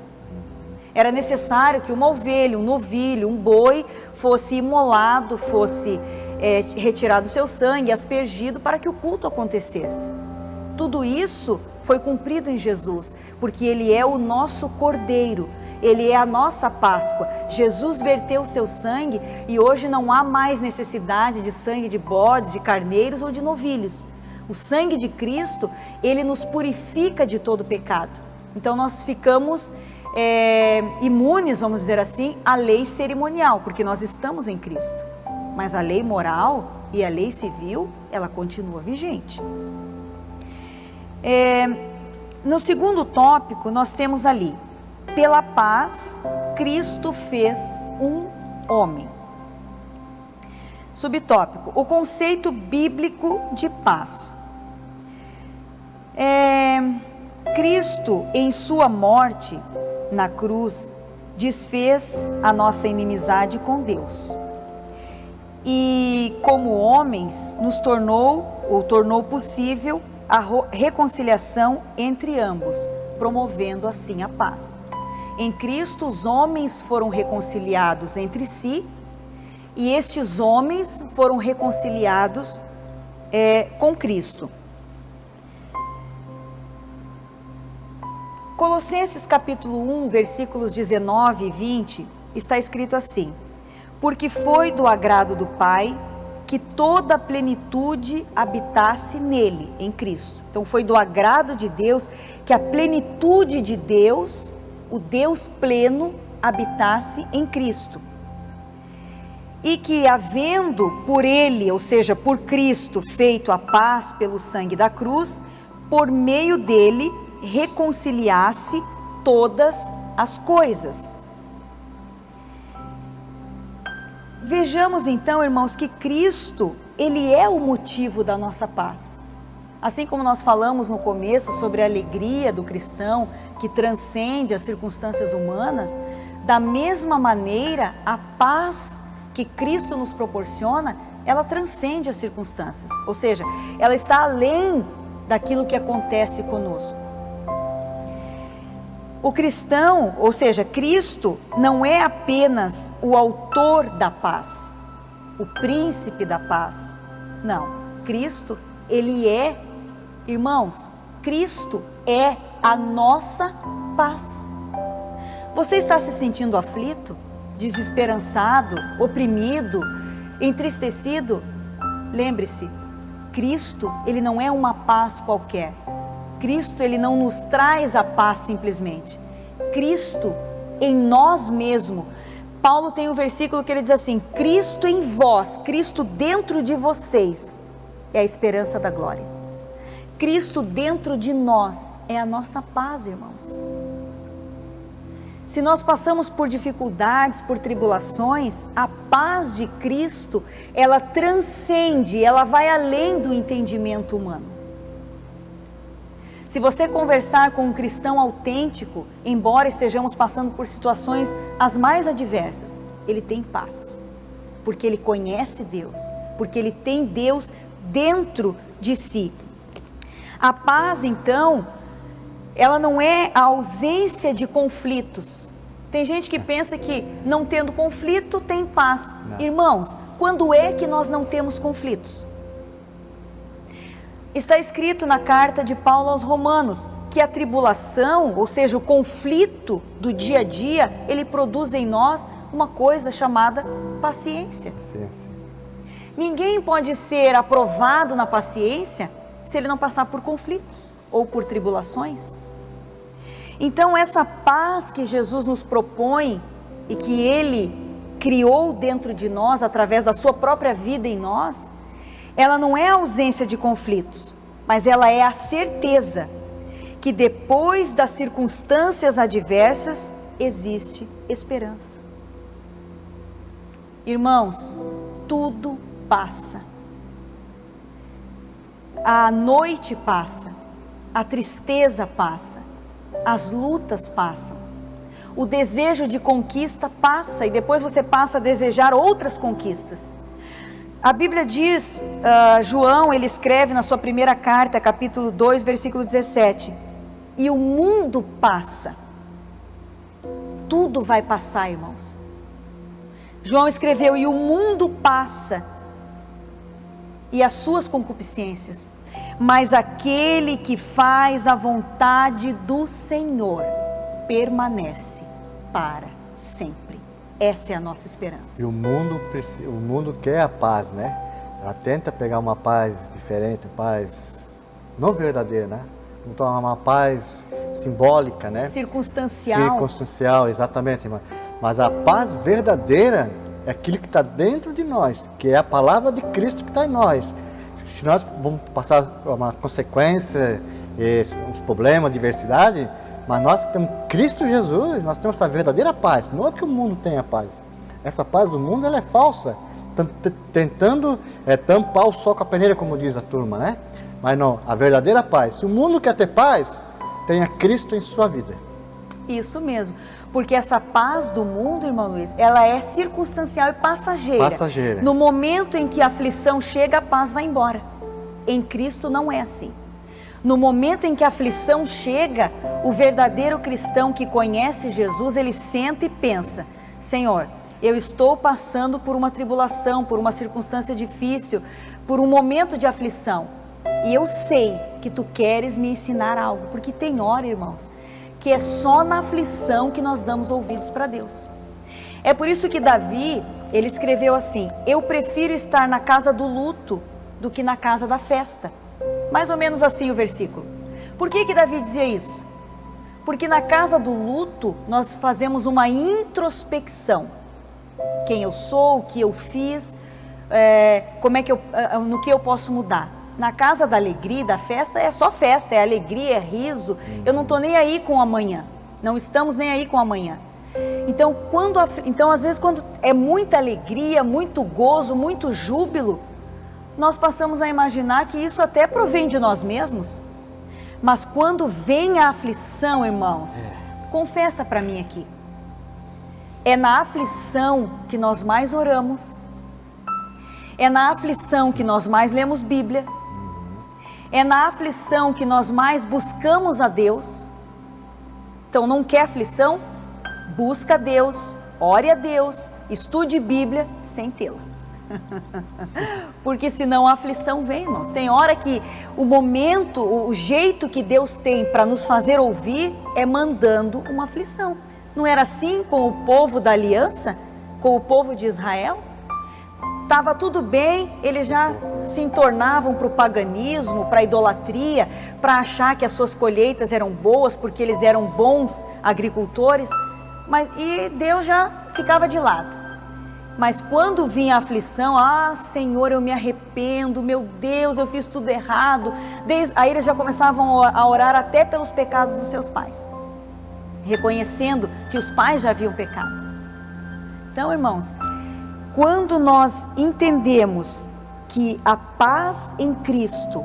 Era necessário que uma ovelha, um novilho, um boi fosse imolado, fosse retirado o seu sangue, aspergido para que o culto acontecesse. Tudo isso foi cumprido em Jesus, porque Ele é o nosso Cordeiro, Ele é a nossa Páscoa. Jesus verteu o seu sangue e hoje não há mais necessidade de sangue de bodes, de carneiros ou de novilhos. O sangue de Cristo, Ele nos purifica de todo pecado. Então nós ficamos imunes, vamos dizer assim, à lei cerimonial, porque nós estamos em Cristo. Mas a lei moral e a lei civil, ela continua vigente. No segundo tópico, nós temos ali, pela paz, Cristo fez um homem. Subtópico, o conceito bíblico de paz. Cristo, em sua morte na cruz, desfez a nossa inimizade com Deus. E como homens, tornou possível a reconciliação entre ambos, promovendo assim a paz. Em Cristo, os homens foram reconciliados entre si, e estes homens foram reconciliados com Cristo. Colossenses capítulo 1, versículos 19 e 20, está escrito assim: porque foi do agrado do Pai que toda a plenitude habitasse nele, em Cristo. Então foi do agrado de Deus que a plenitude de Deus, o Deus pleno, habitasse em Cristo. E que havendo por ele, ou seja, por Cristo, feito a paz pelo sangue da cruz, por meio dele reconciliasse todas as coisas. Vejamos então, irmãos, que Cristo, Ele é o motivo da nossa paz. Assim como nós falamos no começo sobre a alegria do cristão que transcende as circunstâncias humanas, da mesma maneira, a paz que Cristo nos proporciona, ela transcende as circunstâncias. Ou seja, ela está além daquilo que acontece conosco. O cristão, ou seja, Cristo, não é apenas o autor da paz, o príncipe da paz. Não, Cristo, Ele é, irmãos, Cristo é a nossa paz. Você está se sentindo aflito, desesperançado, oprimido, entristecido? Lembre-se, Cristo, Ele não é uma paz qualquer. Cristo, Ele não nos traz a paz simplesmente. Cristo em nós mesmos. Paulo tem um versículo que ele diz assim: Cristo em vós, Cristo dentro de vocês é a esperança da glória. Cristo dentro de nós é a nossa paz, irmãos. Se nós passamos por dificuldades, por tribulações, a paz de Cristo, ela transcende, ela vai além do entendimento humano. Se você conversar com um cristão autêntico, embora estejamos passando por situações as mais adversas, ele tem paz, porque ele conhece Deus, porque ele tem Deus dentro de si. A paz, então, ela não é a ausência de conflitos. Tem gente que pensa que não tendo conflito tem paz. Não. Irmãos, quando é que nós não temos conflitos? Está escrito na carta de Paulo aos Romanos que a tribulação, ou seja, o conflito do dia a dia, ele produz em nós uma coisa chamada paciência. Ninguém pode ser aprovado na paciência se ele não passar por conflitos ou por tribulações. Então essa paz que Jesus nos propõe e que Ele criou dentro de nós através da sua própria vida em nós, ela não é a ausência de conflitos, mas ela é a certeza que depois das circunstâncias adversas existe esperança. Irmãos, tudo passa. a noite passa, a tristeza passa, as lutas passam, o desejo de conquista passa e depois você passa a desejar outras conquistas. A Bíblia diz, João, ele escreve na sua primeira carta, capítulo 2, versículo 17, e o mundo passa, tudo vai passar, irmãos. João escreveu, e o mundo passa, e as suas concupiscências, mas aquele que faz a vontade do Senhor permanece para sempre. Essa é a nossa esperança. E o mundo quer a paz, né? Ela tenta pegar uma paz diferente, paz não verdadeira, né? Uma paz simbólica, né? Circunstancial, exatamente, irmã. Mas a paz verdadeira é aquilo que está dentro de nós, que é a palavra de Cristo que está em nós. Se nós vamos passar uma consequência, uns problemas, diversidade, mas nós que temos Cristo Jesus, nós temos essa verdadeira paz. Não é que o mundo tenha paz. Essa paz do mundo, ela é falsa, tentando tampar o sol com a peneira, como diz a turma, né? Mas não, a verdadeira paz. Se o mundo quer ter paz, tenha Cristo em sua vida. Isso mesmo, porque essa paz do mundo, irmão Luiz, ela é circunstancial e passageira. Passageira. No momento em que a aflição chega, a paz vai embora. Em Cristo não é assim. No momento em que a aflição chega, o verdadeiro cristão que conhece Jesus, ele senta e pensa, Senhor, eu estou passando por uma tribulação, por uma circunstância difícil, por um momento de aflição, e eu sei que Tu queres me ensinar algo, porque tem hora, irmãos, que é só na aflição que nós damos ouvidos para Deus. É por isso que Davi, ele escreveu assim, eu prefiro estar na casa do luto do que na casa da festa. Mais ou menos assim o versículo. Por que Davi dizia isso? Porque na casa do luto nós fazemos uma introspecção. Quem eu sou, o que eu fiz, no que eu posso mudar. Na casa da alegria, da festa, é só festa, é alegria, é riso. Eu não estou nem aí com o amanhã. Não estamos nem aí com o amanhã. Então, às vezes, quando é muita alegria, muito gozo, muito júbilo, nós passamos a imaginar que isso até provém de nós mesmos. Mas quando vem a aflição, irmãos, confessa para mim aqui, é na aflição que nós mais oramos, é na aflição que nós mais lemos Bíblia, é na aflição que nós mais buscamos a Deus. Então, não quer aflição? Busca a Deus, ore a Deus, estude Bíblia sem tê-la. Porque senão a aflição vem, irmãos. Tem hora que o momento, o jeito que Deus tem para nos fazer ouvir é mandando uma aflição. Não era assim com o povo da aliança, com o povo de Israel? Estava tudo bem, eles já se entornavam para o paganismo, para a idolatria, para achar que as suas colheitas eram boas porque eles eram bons agricultores, e Deus já ficava de lado. Mas quando vinha a aflição, Senhor, eu me arrependo, meu Deus, eu fiz tudo errado. Aí eles já começavam a orar até pelos pecados dos seus pais, reconhecendo que os pais já haviam pecado. Então, irmãos, quando nós entendemos que a paz em Cristo,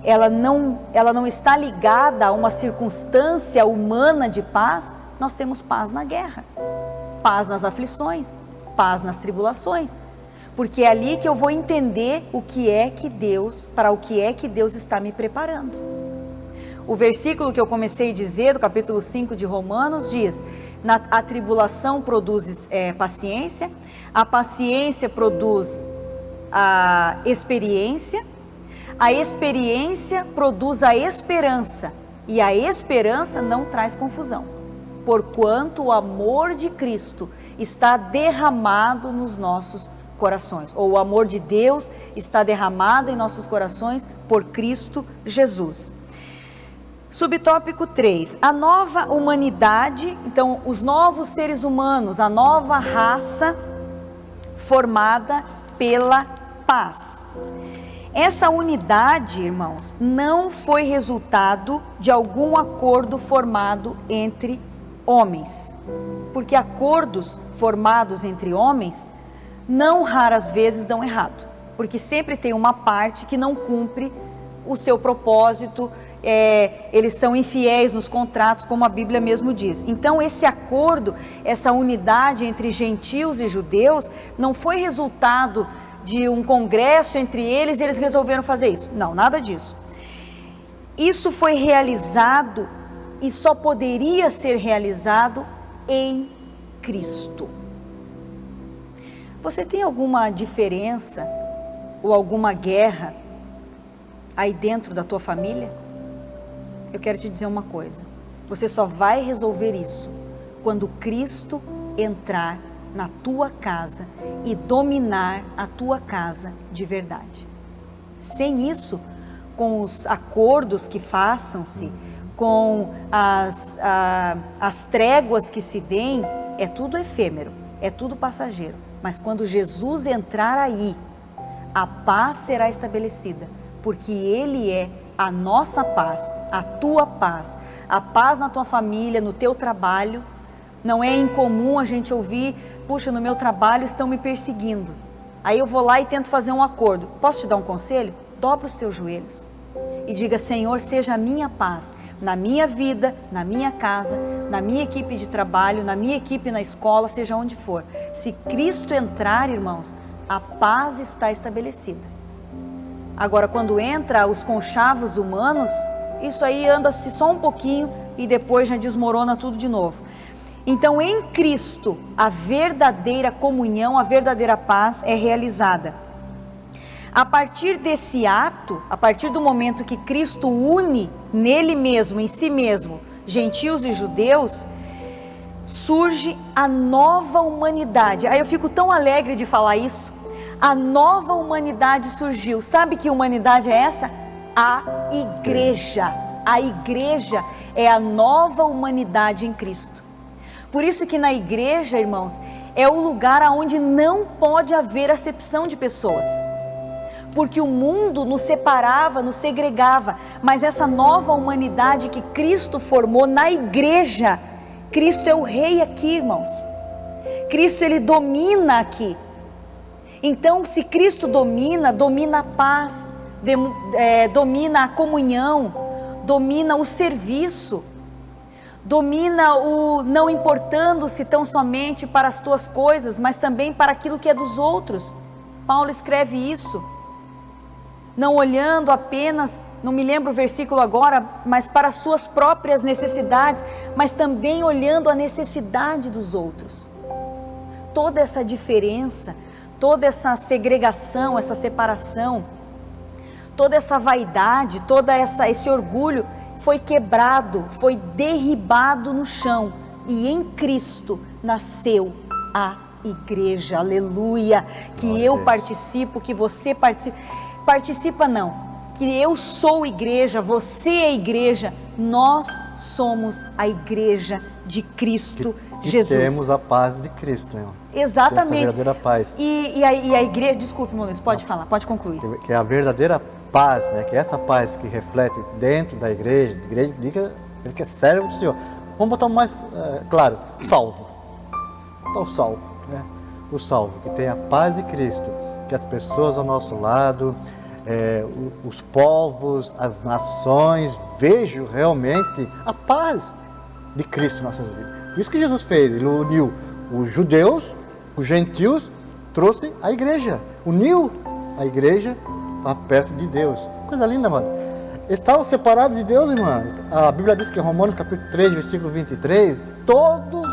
ela não está ligada a uma circunstância humana de paz, nós temos paz na guerra, paz nas aflições, paz nas tribulações, porque é ali que eu vou entender para o que é que Deus está me preparando. O versículo que eu comecei a dizer, do capítulo 5 de Romanos, diz, a tribulação produz paciência, a paciência produz a experiência produz a esperança, e a esperança não traz confusão, porquanto o amor de Cristo está derramado nos nossos corações, ou o amor de Deus está derramado em nossos corações por Cristo Jesus. Subtópico 3, a nova humanidade, então os novos seres humanos, a nova raça formada pela paz. Essa unidade, irmãos, não foi resultado de algum acordo formado entre homens, porque acordos formados entre homens não raras vezes dão errado, porque sempre tem uma parte que não cumpre o seu propósito, eles são infiéis nos contratos, como a Bíblia mesmo diz. Então esse acordo, essa unidade entre gentios e judeus, não foi resultado de um congresso entre eles e eles resolveram fazer isso. Não, nada disso. Isso foi realizado e só poderia ser realizado em Cristo. Você tem alguma diferença ou alguma guerra aí dentro da tua família? Eu quero te dizer uma coisa, você só vai resolver isso quando Cristo entrar na tua casa e dominar a tua casa de verdade. Sem isso, com os acordos que façam-se, com as tréguas que se deem, é tudo efêmero, é tudo passageiro. Mas quando Jesus entrar aí, a paz será estabelecida, porque Ele é a nossa paz, a tua paz, a paz na tua família, no teu trabalho. Não é incomum a gente ouvir, puxa, no meu trabalho estão me perseguindo. Aí eu vou lá e tento fazer um acordo. Posso te dar um conselho? Dobra os teus joelhos e diga: Senhor, seja a minha paz, na minha vida, na minha casa, na minha equipe de trabalho, na minha equipe na escola, seja onde for. Se Cristo entrar, irmãos, a paz está estabelecida. Agora, quando entra os conchavos humanos, isso aí anda-se só um pouquinho e depois já desmorona tudo de novo. Então, em Cristo, a verdadeira comunhão, a verdadeira paz é realizada. A partir desse ato, a partir do momento que Cristo une nele mesmo, em si mesmo, gentios e judeus, surge a nova humanidade. Aí eu fico tão alegre de falar isso. A nova humanidade surgiu. Sabe que humanidade é essa? A igreja. A igreja é a nova humanidade em Cristo. Por isso que na igreja, irmãos, é o lugar onde não pode haver acepção de pessoas. Porque o mundo nos separava, nos segregava, mas essa nova humanidade que Cristo formou na igreja, Cristo é o rei aqui, irmãos. Cristo, ele domina aqui. Então, se Cristo domina, domina a paz, domina a comunhão, domina o serviço, domina o não importando-se tão somente para as tuas coisas, mas também para aquilo que é dos outros. Paulo escreve isso. Não olhando apenas, não me lembro o versículo agora, mas para as suas próprias necessidades, mas também olhando a necessidade dos outros. Toda essa diferença, toda essa segregação, essa separação, toda essa vaidade, esse orgulho foi quebrado, foi derribado no chão, e em Cristo nasceu a igreja, aleluia, que eu participo, que você participa não, que eu sou igreja, você é igreja, nós somos a igreja de Cristo Jesus. Temos a paz de Cristo, irmão. Exatamente. Que é essa verdadeira paz. E a igreja, desculpe, Maurício, pode falar, pode concluir. Que é a verdadeira paz, né? Que é essa paz que reflete dentro da igreja, diga ele que é servo do Senhor. Vamos botar mais claro, salvo. Então, salvo, né? O salvo, que tem a paz de Cristo, que as pessoas ao nosso lado, os povos, as nações, vejam realmente a paz de Cristo em nossas vidas. Por isso que Jesus fez, ele uniu os judeus, os gentios, trouxe a igreja, uniu a igreja para perto de Deus. Coisa linda, mano. Estavam separados de Deus, irmãos. A Bíblia diz que em Romanos capítulo 3, versículo 23, todos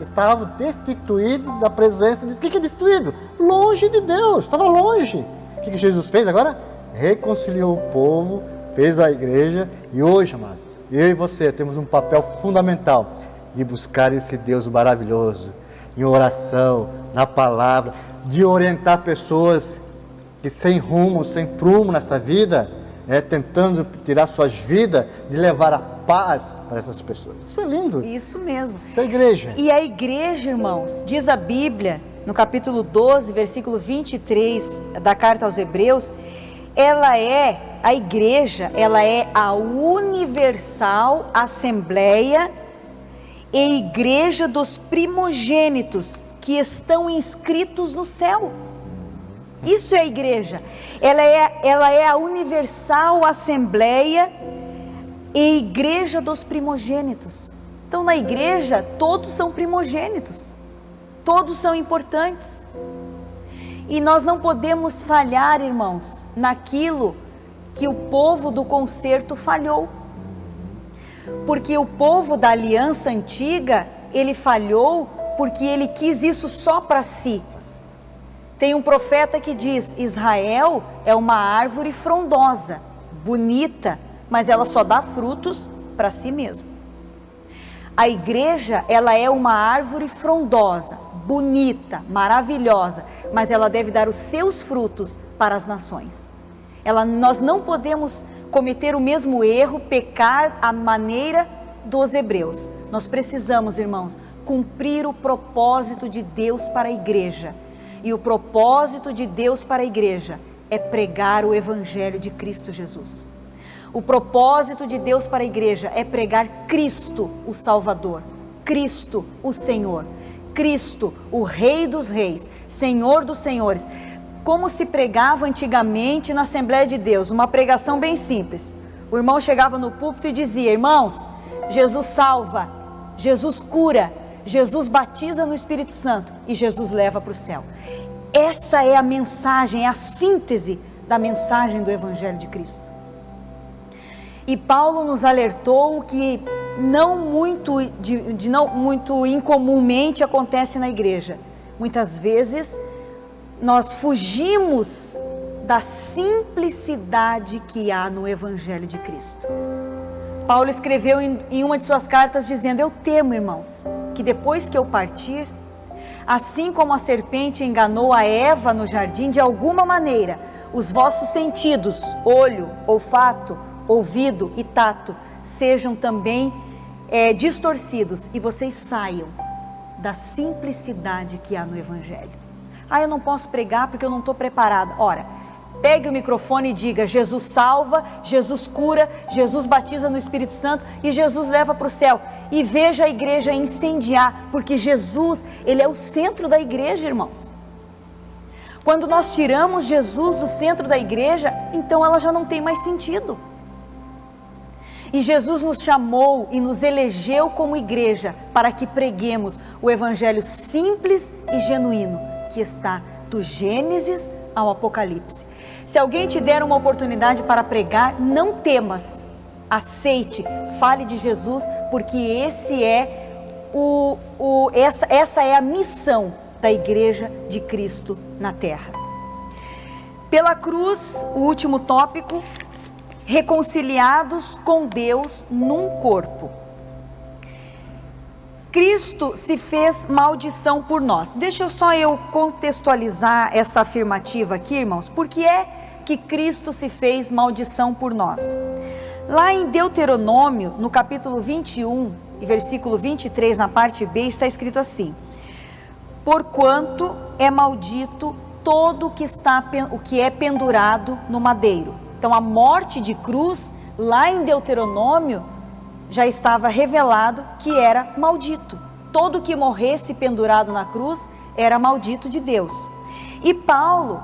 estavam destituídos da presença de Deus. O que é destituído? Longe de Deus, estava longe. O que Jesus fez agora? Reconciliou o povo, fez a igreja, e hoje, amado, eu e você temos um papel fundamental de buscar esse Deus maravilhoso, em oração, na palavra, de orientar pessoas que sem rumo, sem prumo nessa vida, tentando tirar suas vidas, de levar a paz para essas pessoas. Isso é lindo. Isso mesmo. Isso é igreja. E a igreja, irmãos, diz a Bíblia, no capítulo 12, versículo 23 da carta aos Hebreus, a igreja, ela é a universal assembleia e igreja dos primogênitos que estão inscritos no céu. Isso é a igreja. Ela é a universal assembleia e igreja dos primogênitos. Então, na igreja, todos são primogênitos. Todos são importantes. E nós não podemos falhar, irmãos, naquilo que o povo do concerto falhou. Porque o povo da aliança antiga, ele falhou porque ele quis isso só para si. Tem um profeta que diz: Israel é uma árvore frondosa, bonita, mas ela só dá frutos para si mesmo. A igreja, ela é uma árvore frondosa, bonita, maravilhosa, mas ela deve dar os seus frutos para as nações. Nós não podemos cometer o mesmo erro, pecar à maneira dos hebreus. Nós precisamos, irmãos, cumprir o propósito de Deus para a igreja. E o propósito de Deus para a igreja é pregar o evangelho de Cristo Jesus. O propósito de Deus para a igreja é pregar Cristo, o Salvador, Cristo, o Senhor, Cristo, o Rei dos Reis, Senhor dos Senhores. Como se pregava antigamente na Assembleia de Deus, uma pregação bem simples. O irmão chegava no púlpito e dizia: irmãos, Jesus salva, Jesus cura, Jesus batiza no Espírito Santo e Jesus leva para o céu. Essa é a mensagem, é a síntese da mensagem do Evangelho de Cristo. E Paulo nos alertou que não muito incomumente acontece na igreja. Muitas vezes nós fugimos da simplicidade que há no Evangelho de Cristo. Paulo escreveu em uma de suas cartas dizendo: eu temo, irmãos, que depois que eu partir, assim como a serpente enganou a Eva no jardim, de alguma maneira, os vossos sentidos, olho, olfato, ouvido e tato, sejam também distorcidos e vocês saiam da simplicidade que há no Evangelho. Eu não posso pregar porque eu não estou preparada. Ora, pegue o microfone e diga: Jesus salva, Jesus cura, Jesus batiza no Espírito Santo e Jesus leva para o céu. E veja a igreja incendiar, porque Jesus, ele é o centro da igreja, irmãos. Quando nós tiramos Jesus do centro da igreja, então ela já não tem mais sentido. E Jesus nos chamou e nos elegeu como igreja para que preguemos o evangelho simples e genuíno, que está do Gênesis ao Apocalipse. Se alguém te der uma oportunidade para pregar, não temas, aceite, fale de Jesus, porque essa é a missão da igreja de Cristo na terra. Pela cruz, o último tópico: reconciliados com Deus num corpo. Cristo se fez maldição por nós. Deixa eu contextualizar essa afirmativa aqui, irmãos. Por que é que Cristo se fez maldição por nós? Lá em Deuteronômio, no capítulo 21 e versículo 23, na parte B, está escrito assim: porquanto é maldito todo o que é pendurado no madeiro. Então a morte de cruz, lá em Deuteronômio, já estava revelado que era maldito. Todo que morresse pendurado na cruz era maldito de Deus. E Paulo,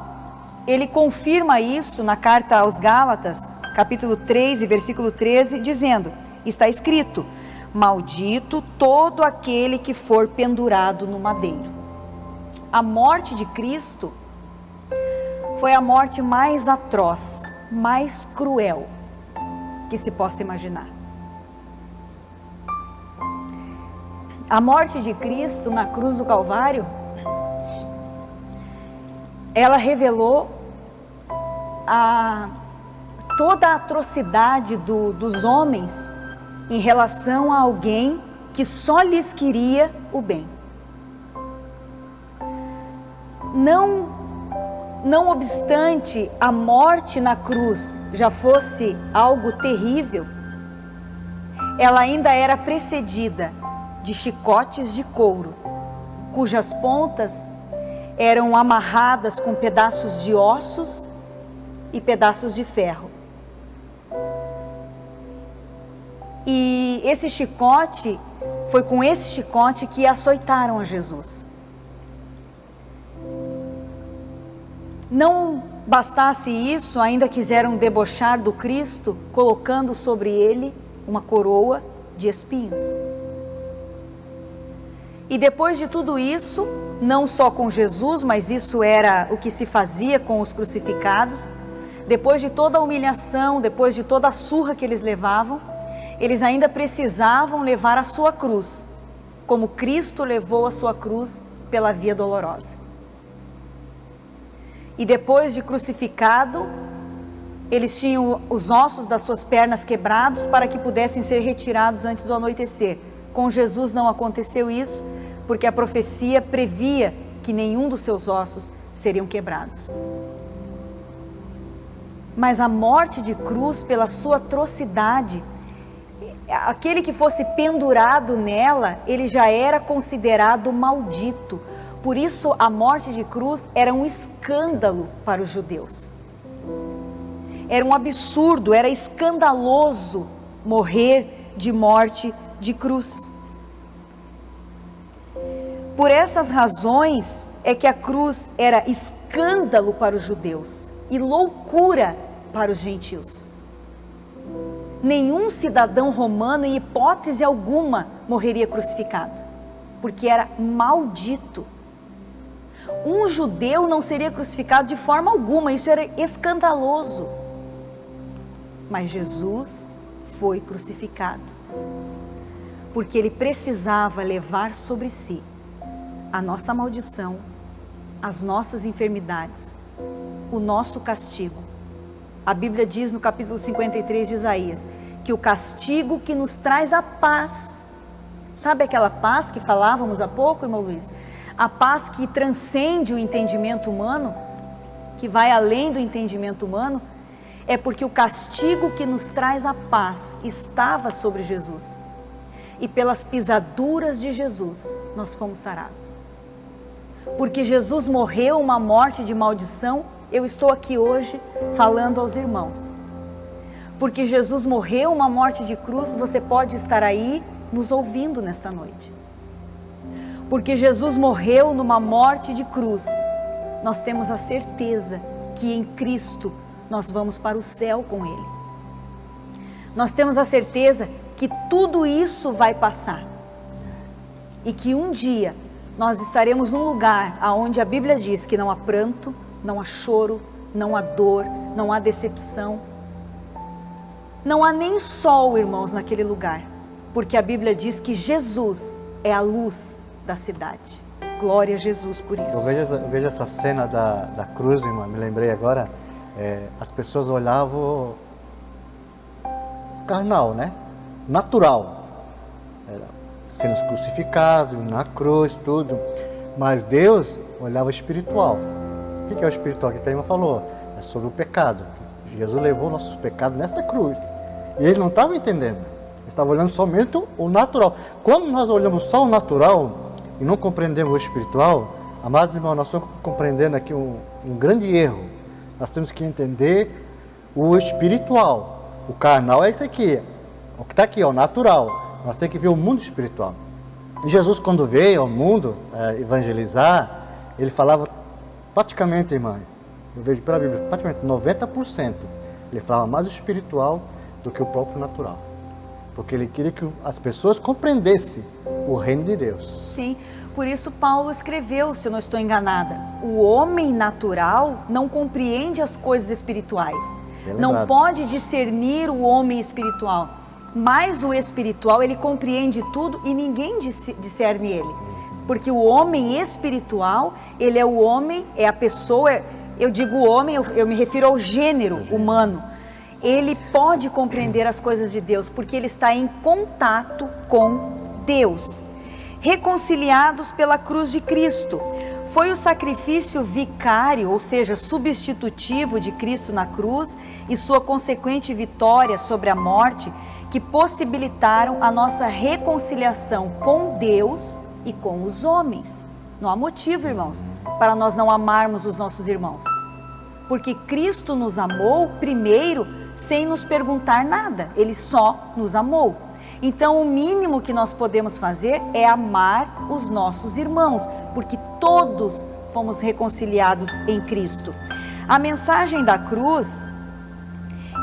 ele confirma isso na carta aos Gálatas, capítulo 3 e versículo 13, dizendo: está escrito: maldito todo aquele que for pendurado no madeiro. A morte de Cristo foi a morte mais atroz, mais cruel que se possa imaginar. A morte de Cristo na cruz do Calvário, ela revelou toda a atrocidade dos homens em relação a alguém que só lhes queria o bem. Não obstante a morte na cruz já fosse algo terrível, ela ainda era precedida de chicotes de couro, cujas pontas eram amarradas com pedaços de ossos e pedaços de ferro. E foi com esse chicote que açoitaram a Jesus. Não bastasse isso, ainda quiseram debochar do Cristo, colocando sobre ele uma coroa de espinhos. E depois de tudo isso, não só com Jesus, mas isso era o que se fazia com os crucificados, depois de toda a humilhação, depois de toda a surra que eles levavam, eles ainda precisavam levar a sua cruz, como Cristo levou a sua cruz pela via dolorosa. E depois de crucificado, eles tinham os ossos das suas pernas quebrados para que pudessem ser retirados antes do anoitecer. Com Jesus não aconteceu isso, porque a profecia previa que nenhum dos seus ossos seriam quebrados. Mas a morte de cruz, pela sua atrocidade, aquele que fosse pendurado nela, ele já era considerado maldito. Por isso a morte de cruz era um escândalo para os judeus. Era um absurdo, era escandaloso morrer de morte de cruz. Por essas razões é que a cruz era escândalo para os judeus e loucura para os gentios. Nenhum cidadão romano, em hipótese alguma, morreria crucificado, porque era maldito. Um judeu não seria crucificado de forma alguma, isso era escandaloso. Mas Jesus foi crucificado, porque ele precisava levar sobre si a nossa maldição, as nossas enfermidades, o nosso castigo. A Bíblia diz no capítulo 53 de Isaías, que o castigo que nos traz a paz, sabe aquela paz que falávamos há pouco, irmão Luiz? A paz que transcende o entendimento humano, que vai além do entendimento humano, é porque o castigo que nos traz a paz estava sobre Jesus. E pelas pisaduras de Jesus, nós fomos sarados. Porque Jesus morreu uma morte de maldição, eu estou aqui hoje falando aos irmãos. Porque Jesus morreu uma morte de cruz, você pode estar aí nos ouvindo nesta noite. Porque Jesus morreu numa morte de cruz, nós temos a certeza que em Cristo nós vamos para o céu com Ele. Nós temos a certeza que tudo isso vai passar. E que um dia nós estaremos num lugar onde a Bíblia diz que não há pranto, não há choro, não há dor, não há decepção. Não há nem sol, irmãos, naquele lugar, porque a Bíblia diz que Jesus é a luz da cidade. Glória a Jesus por isso. Eu vejo essa cena da cruz, irmã, me lembrei agora, as pessoas olhavam carnal, né? Natural. Sendo crucificados, na cruz, tudo. Mas Deus olhava espiritual. O que é o espiritual? Que a irmã falou? É sobre o pecado. Jesus levou nossos pecados nesta cruz. E eles não estavam entendendo. Eles estavam olhando somente o natural. Quando nós olhamos só o natural e não compreendemos o espiritual, amados irmãos, nós estamos compreendendo aqui um grande erro. Nós temos que entender o espiritual. O carnal é isso aqui. O que está aqui, o natural. Nós temos que ver o mundo espiritual. E Jesus, quando veio ao mundo evangelizar, ele falava praticamente, irmã, eu vejo pela Bíblia, praticamente 90%. Ele falava mais o espiritual do que o próprio natural. Porque ele queria que as pessoas compreendessem o reino de Deus. Sim, por isso Paulo escreveu, se eu não estou enganada, o homem natural não compreende as coisas espirituais. Não pode discernir o homem espiritual. Mas o espiritual, ele compreende tudo e ninguém discerne ele. Porque o homem espiritual, ele é o homem, é a pessoa, eu digo homem, eu me refiro ao gênero humano. Ele pode compreender as coisas de Deus, porque ele está em contato com Deus. Reconciliados pela cruz de Cristo. Foi o sacrifício vicário, ou seja, substitutivo de Cristo na cruz e sua consequente vitória sobre a morte que possibilitaram a nossa reconciliação com Deus e com os homens. Não há motivo, irmãos, para nós não amarmos os nossos irmãos. Porque Cristo nos amou primeiro sem nos perguntar nada, Ele só nos amou. Então o mínimo que nós podemos fazer é amar os nossos irmãos, porque todos fomos reconciliados em Cristo. A mensagem da cruz,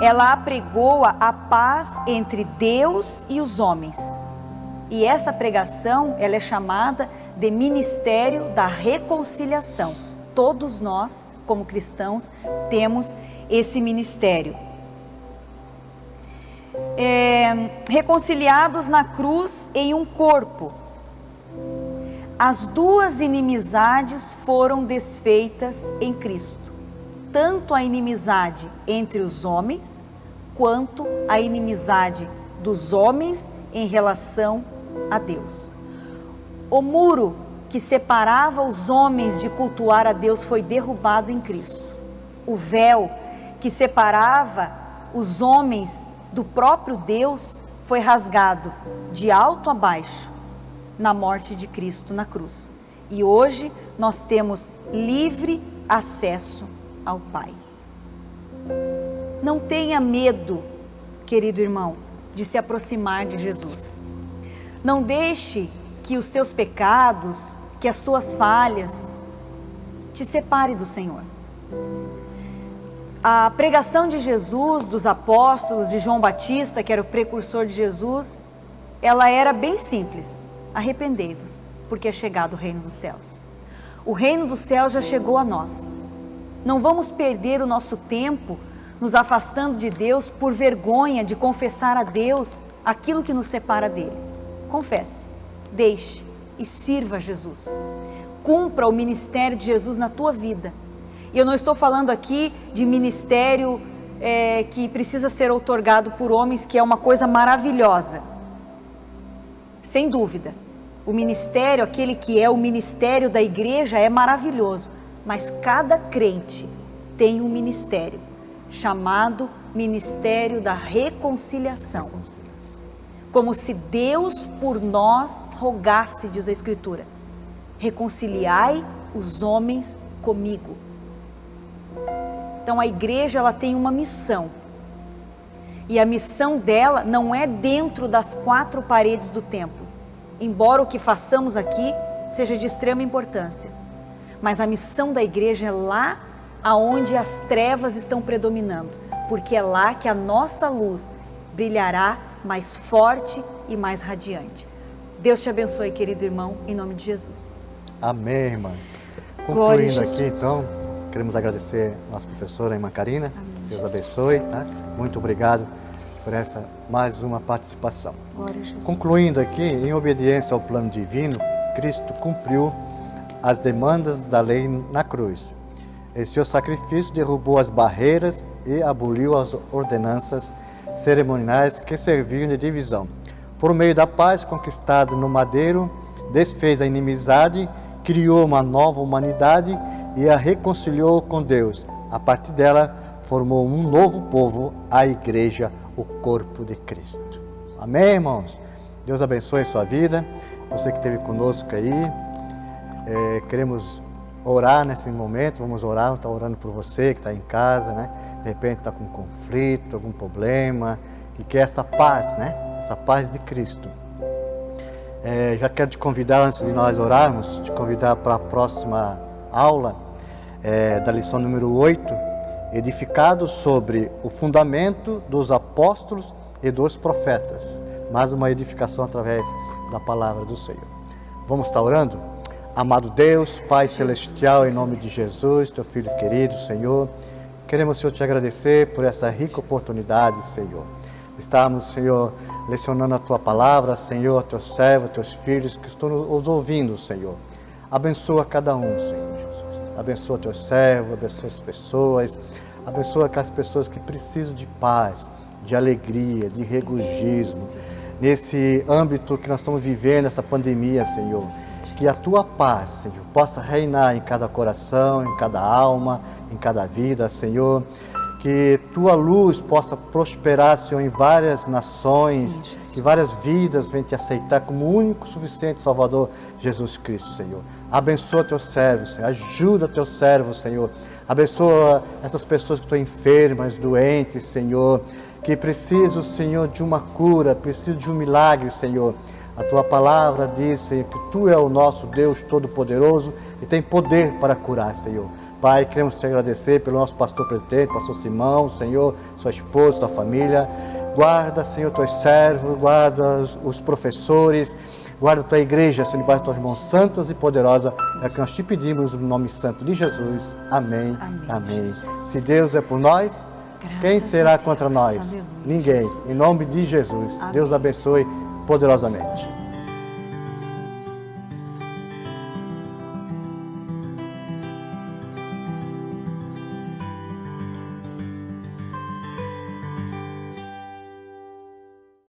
ela apregoa a paz entre Deus e os homens. E essa pregação, ela é chamada de ministério da reconciliação. Todos nós, como cristãos, temos esse ministério. Reconciliados na cruz em um corpo. As duas inimizades foram desfeitas em Cristo. Tanto a inimizade entre os homens, quanto a inimizade dos homens em relação a Deus. O muro que separava os homens de cultuar a Deus foi derrubado em Cristo. O véu que separava os homens do próprio Deus foi rasgado de alto a baixo na morte de Cristo na cruz. E hoje nós temos livre acesso ao Pai. Não tenha medo, querido irmão, de se aproximar de Jesus. Não deixe que os teus pecados, que as tuas falhas te separe do Senhor. A pregação de Jesus, dos apóstolos, de João Batista, que era o precursor de Jesus, ela era bem simples. Arrependei-vos, porque é chegado o reino dos céus. O reino dos céus já chegou a nós. Não vamos perder o nosso tempo nos afastando de Deus por vergonha de confessar a Deus aquilo que nos separa dele. Confesse, deixe e sirva a Jesus. Cumpra o ministério de Jesus na tua vida. E eu não estou falando aqui de ministério que precisa ser outorgado por homens, que é uma coisa maravilhosa. Sem dúvida, o ministério, aquele que é o ministério da igreja, é maravilhoso. Mas cada crente tem um ministério, chamado Ministério da Reconciliação. Como se Deus por nós rogasse, diz a Escritura: reconciliai os homens comigo. Então a igreja, ela tem uma missão. E a missão dela não é dentro das quatro paredes do templo. Embora o que façamos aqui seja de extrema importância. Mas a missão da igreja é lá aonde as trevas estão predominando. Porque é lá que a nossa luz brilhará mais forte e mais radiante. Deus te abençoe, querido irmão, em nome de Jesus. Amém, irmã. Glória a Concluindo aqui, Jesus. então, queremos agradecer a nossa professora, a irmã Karina. Amém, Deus Jesus. abençoe, tá? Muito obrigado por essa mais uma participação. Glória a Jesus. Concluindo aqui, em obediência ao plano divino, Cristo cumpriu as demandas da lei na cruz. Em seu sacrifício derrubou as barreiras e aboliu as ordenanças cerimoniais que serviam de divisão. Por meio da paz conquistada no madeiro, desfez a inimizade, criou uma nova humanidade e a reconciliou com Deus. A partir dela, formou um novo povo, a igreja, o corpo de Cristo. Amém, irmãos? Deus abençoe a sua vida. Você que esteve conosco aí, queremos orar nesse momento. Vamos orar, está orando por você que está em casa, né? De repente está com um conflito, algum problema, e quer essa paz, né? Essa paz de Cristo. Já quero te convidar, antes de nós orarmos, te convidar para a próxima aula da lição número 8, edificado sobre o fundamento dos apóstolos e dos profetas. Mais uma edificação através da palavra do Senhor. Vamos estar orando? Amado Deus, Pai Celestial, em nome de Jesus, Teu Filho querido, Senhor, queremos, Senhor, te agradecer por essa rica oportunidade, Senhor. Estamos, Senhor, lecionando a Tua palavra, Senhor, Teus servos, Teus filhos que estão nos ouvindo, Senhor. Abençoa cada um, Senhor Jesus. Abençoa Teus servos, abençoa as pessoas, abençoa aquelas pessoas que precisam de paz, de alegria, de regozijo. Nesse âmbito que nós estamos vivendo, essa pandemia, Senhor, que a Tua paz, Senhor, possa reinar em cada coração, em cada alma, em cada vida, Senhor. Que Tua luz possa prosperar, Senhor, em várias nações, que várias vidas venham Te aceitar como o único suficiente Salvador, Jesus Cristo, Senhor. Abençoa Teus servos, Senhor. Ajuda Teus servos, Senhor. Abençoa essas pessoas que estão enfermas, doentes, Senhor, que precisam, Senhor, de uma cura, precisam de um milagre, Senhor. A tua palavra diz, Senhor, que tu é o nosso Deus Todo-Poderoso e tem poder para curar, Senhor. Pai, queremos te agradecer pelo nosso pastor presidente, pastor Simão, Senhor, sua esposa, sua família. Guarda, Senhor, teus servos, guarda os professores, guarda a tua igreja, Senhor, debaixo das tuas mãos santas e poderosas. É que nós te pedimos no nome santo de Jesus. Amém. Amém. Se Deus é por nós, quem será contra nós? Aleluia. Ninguém. Em nome de Jesus. Amém. Deus abençoe poderosamente.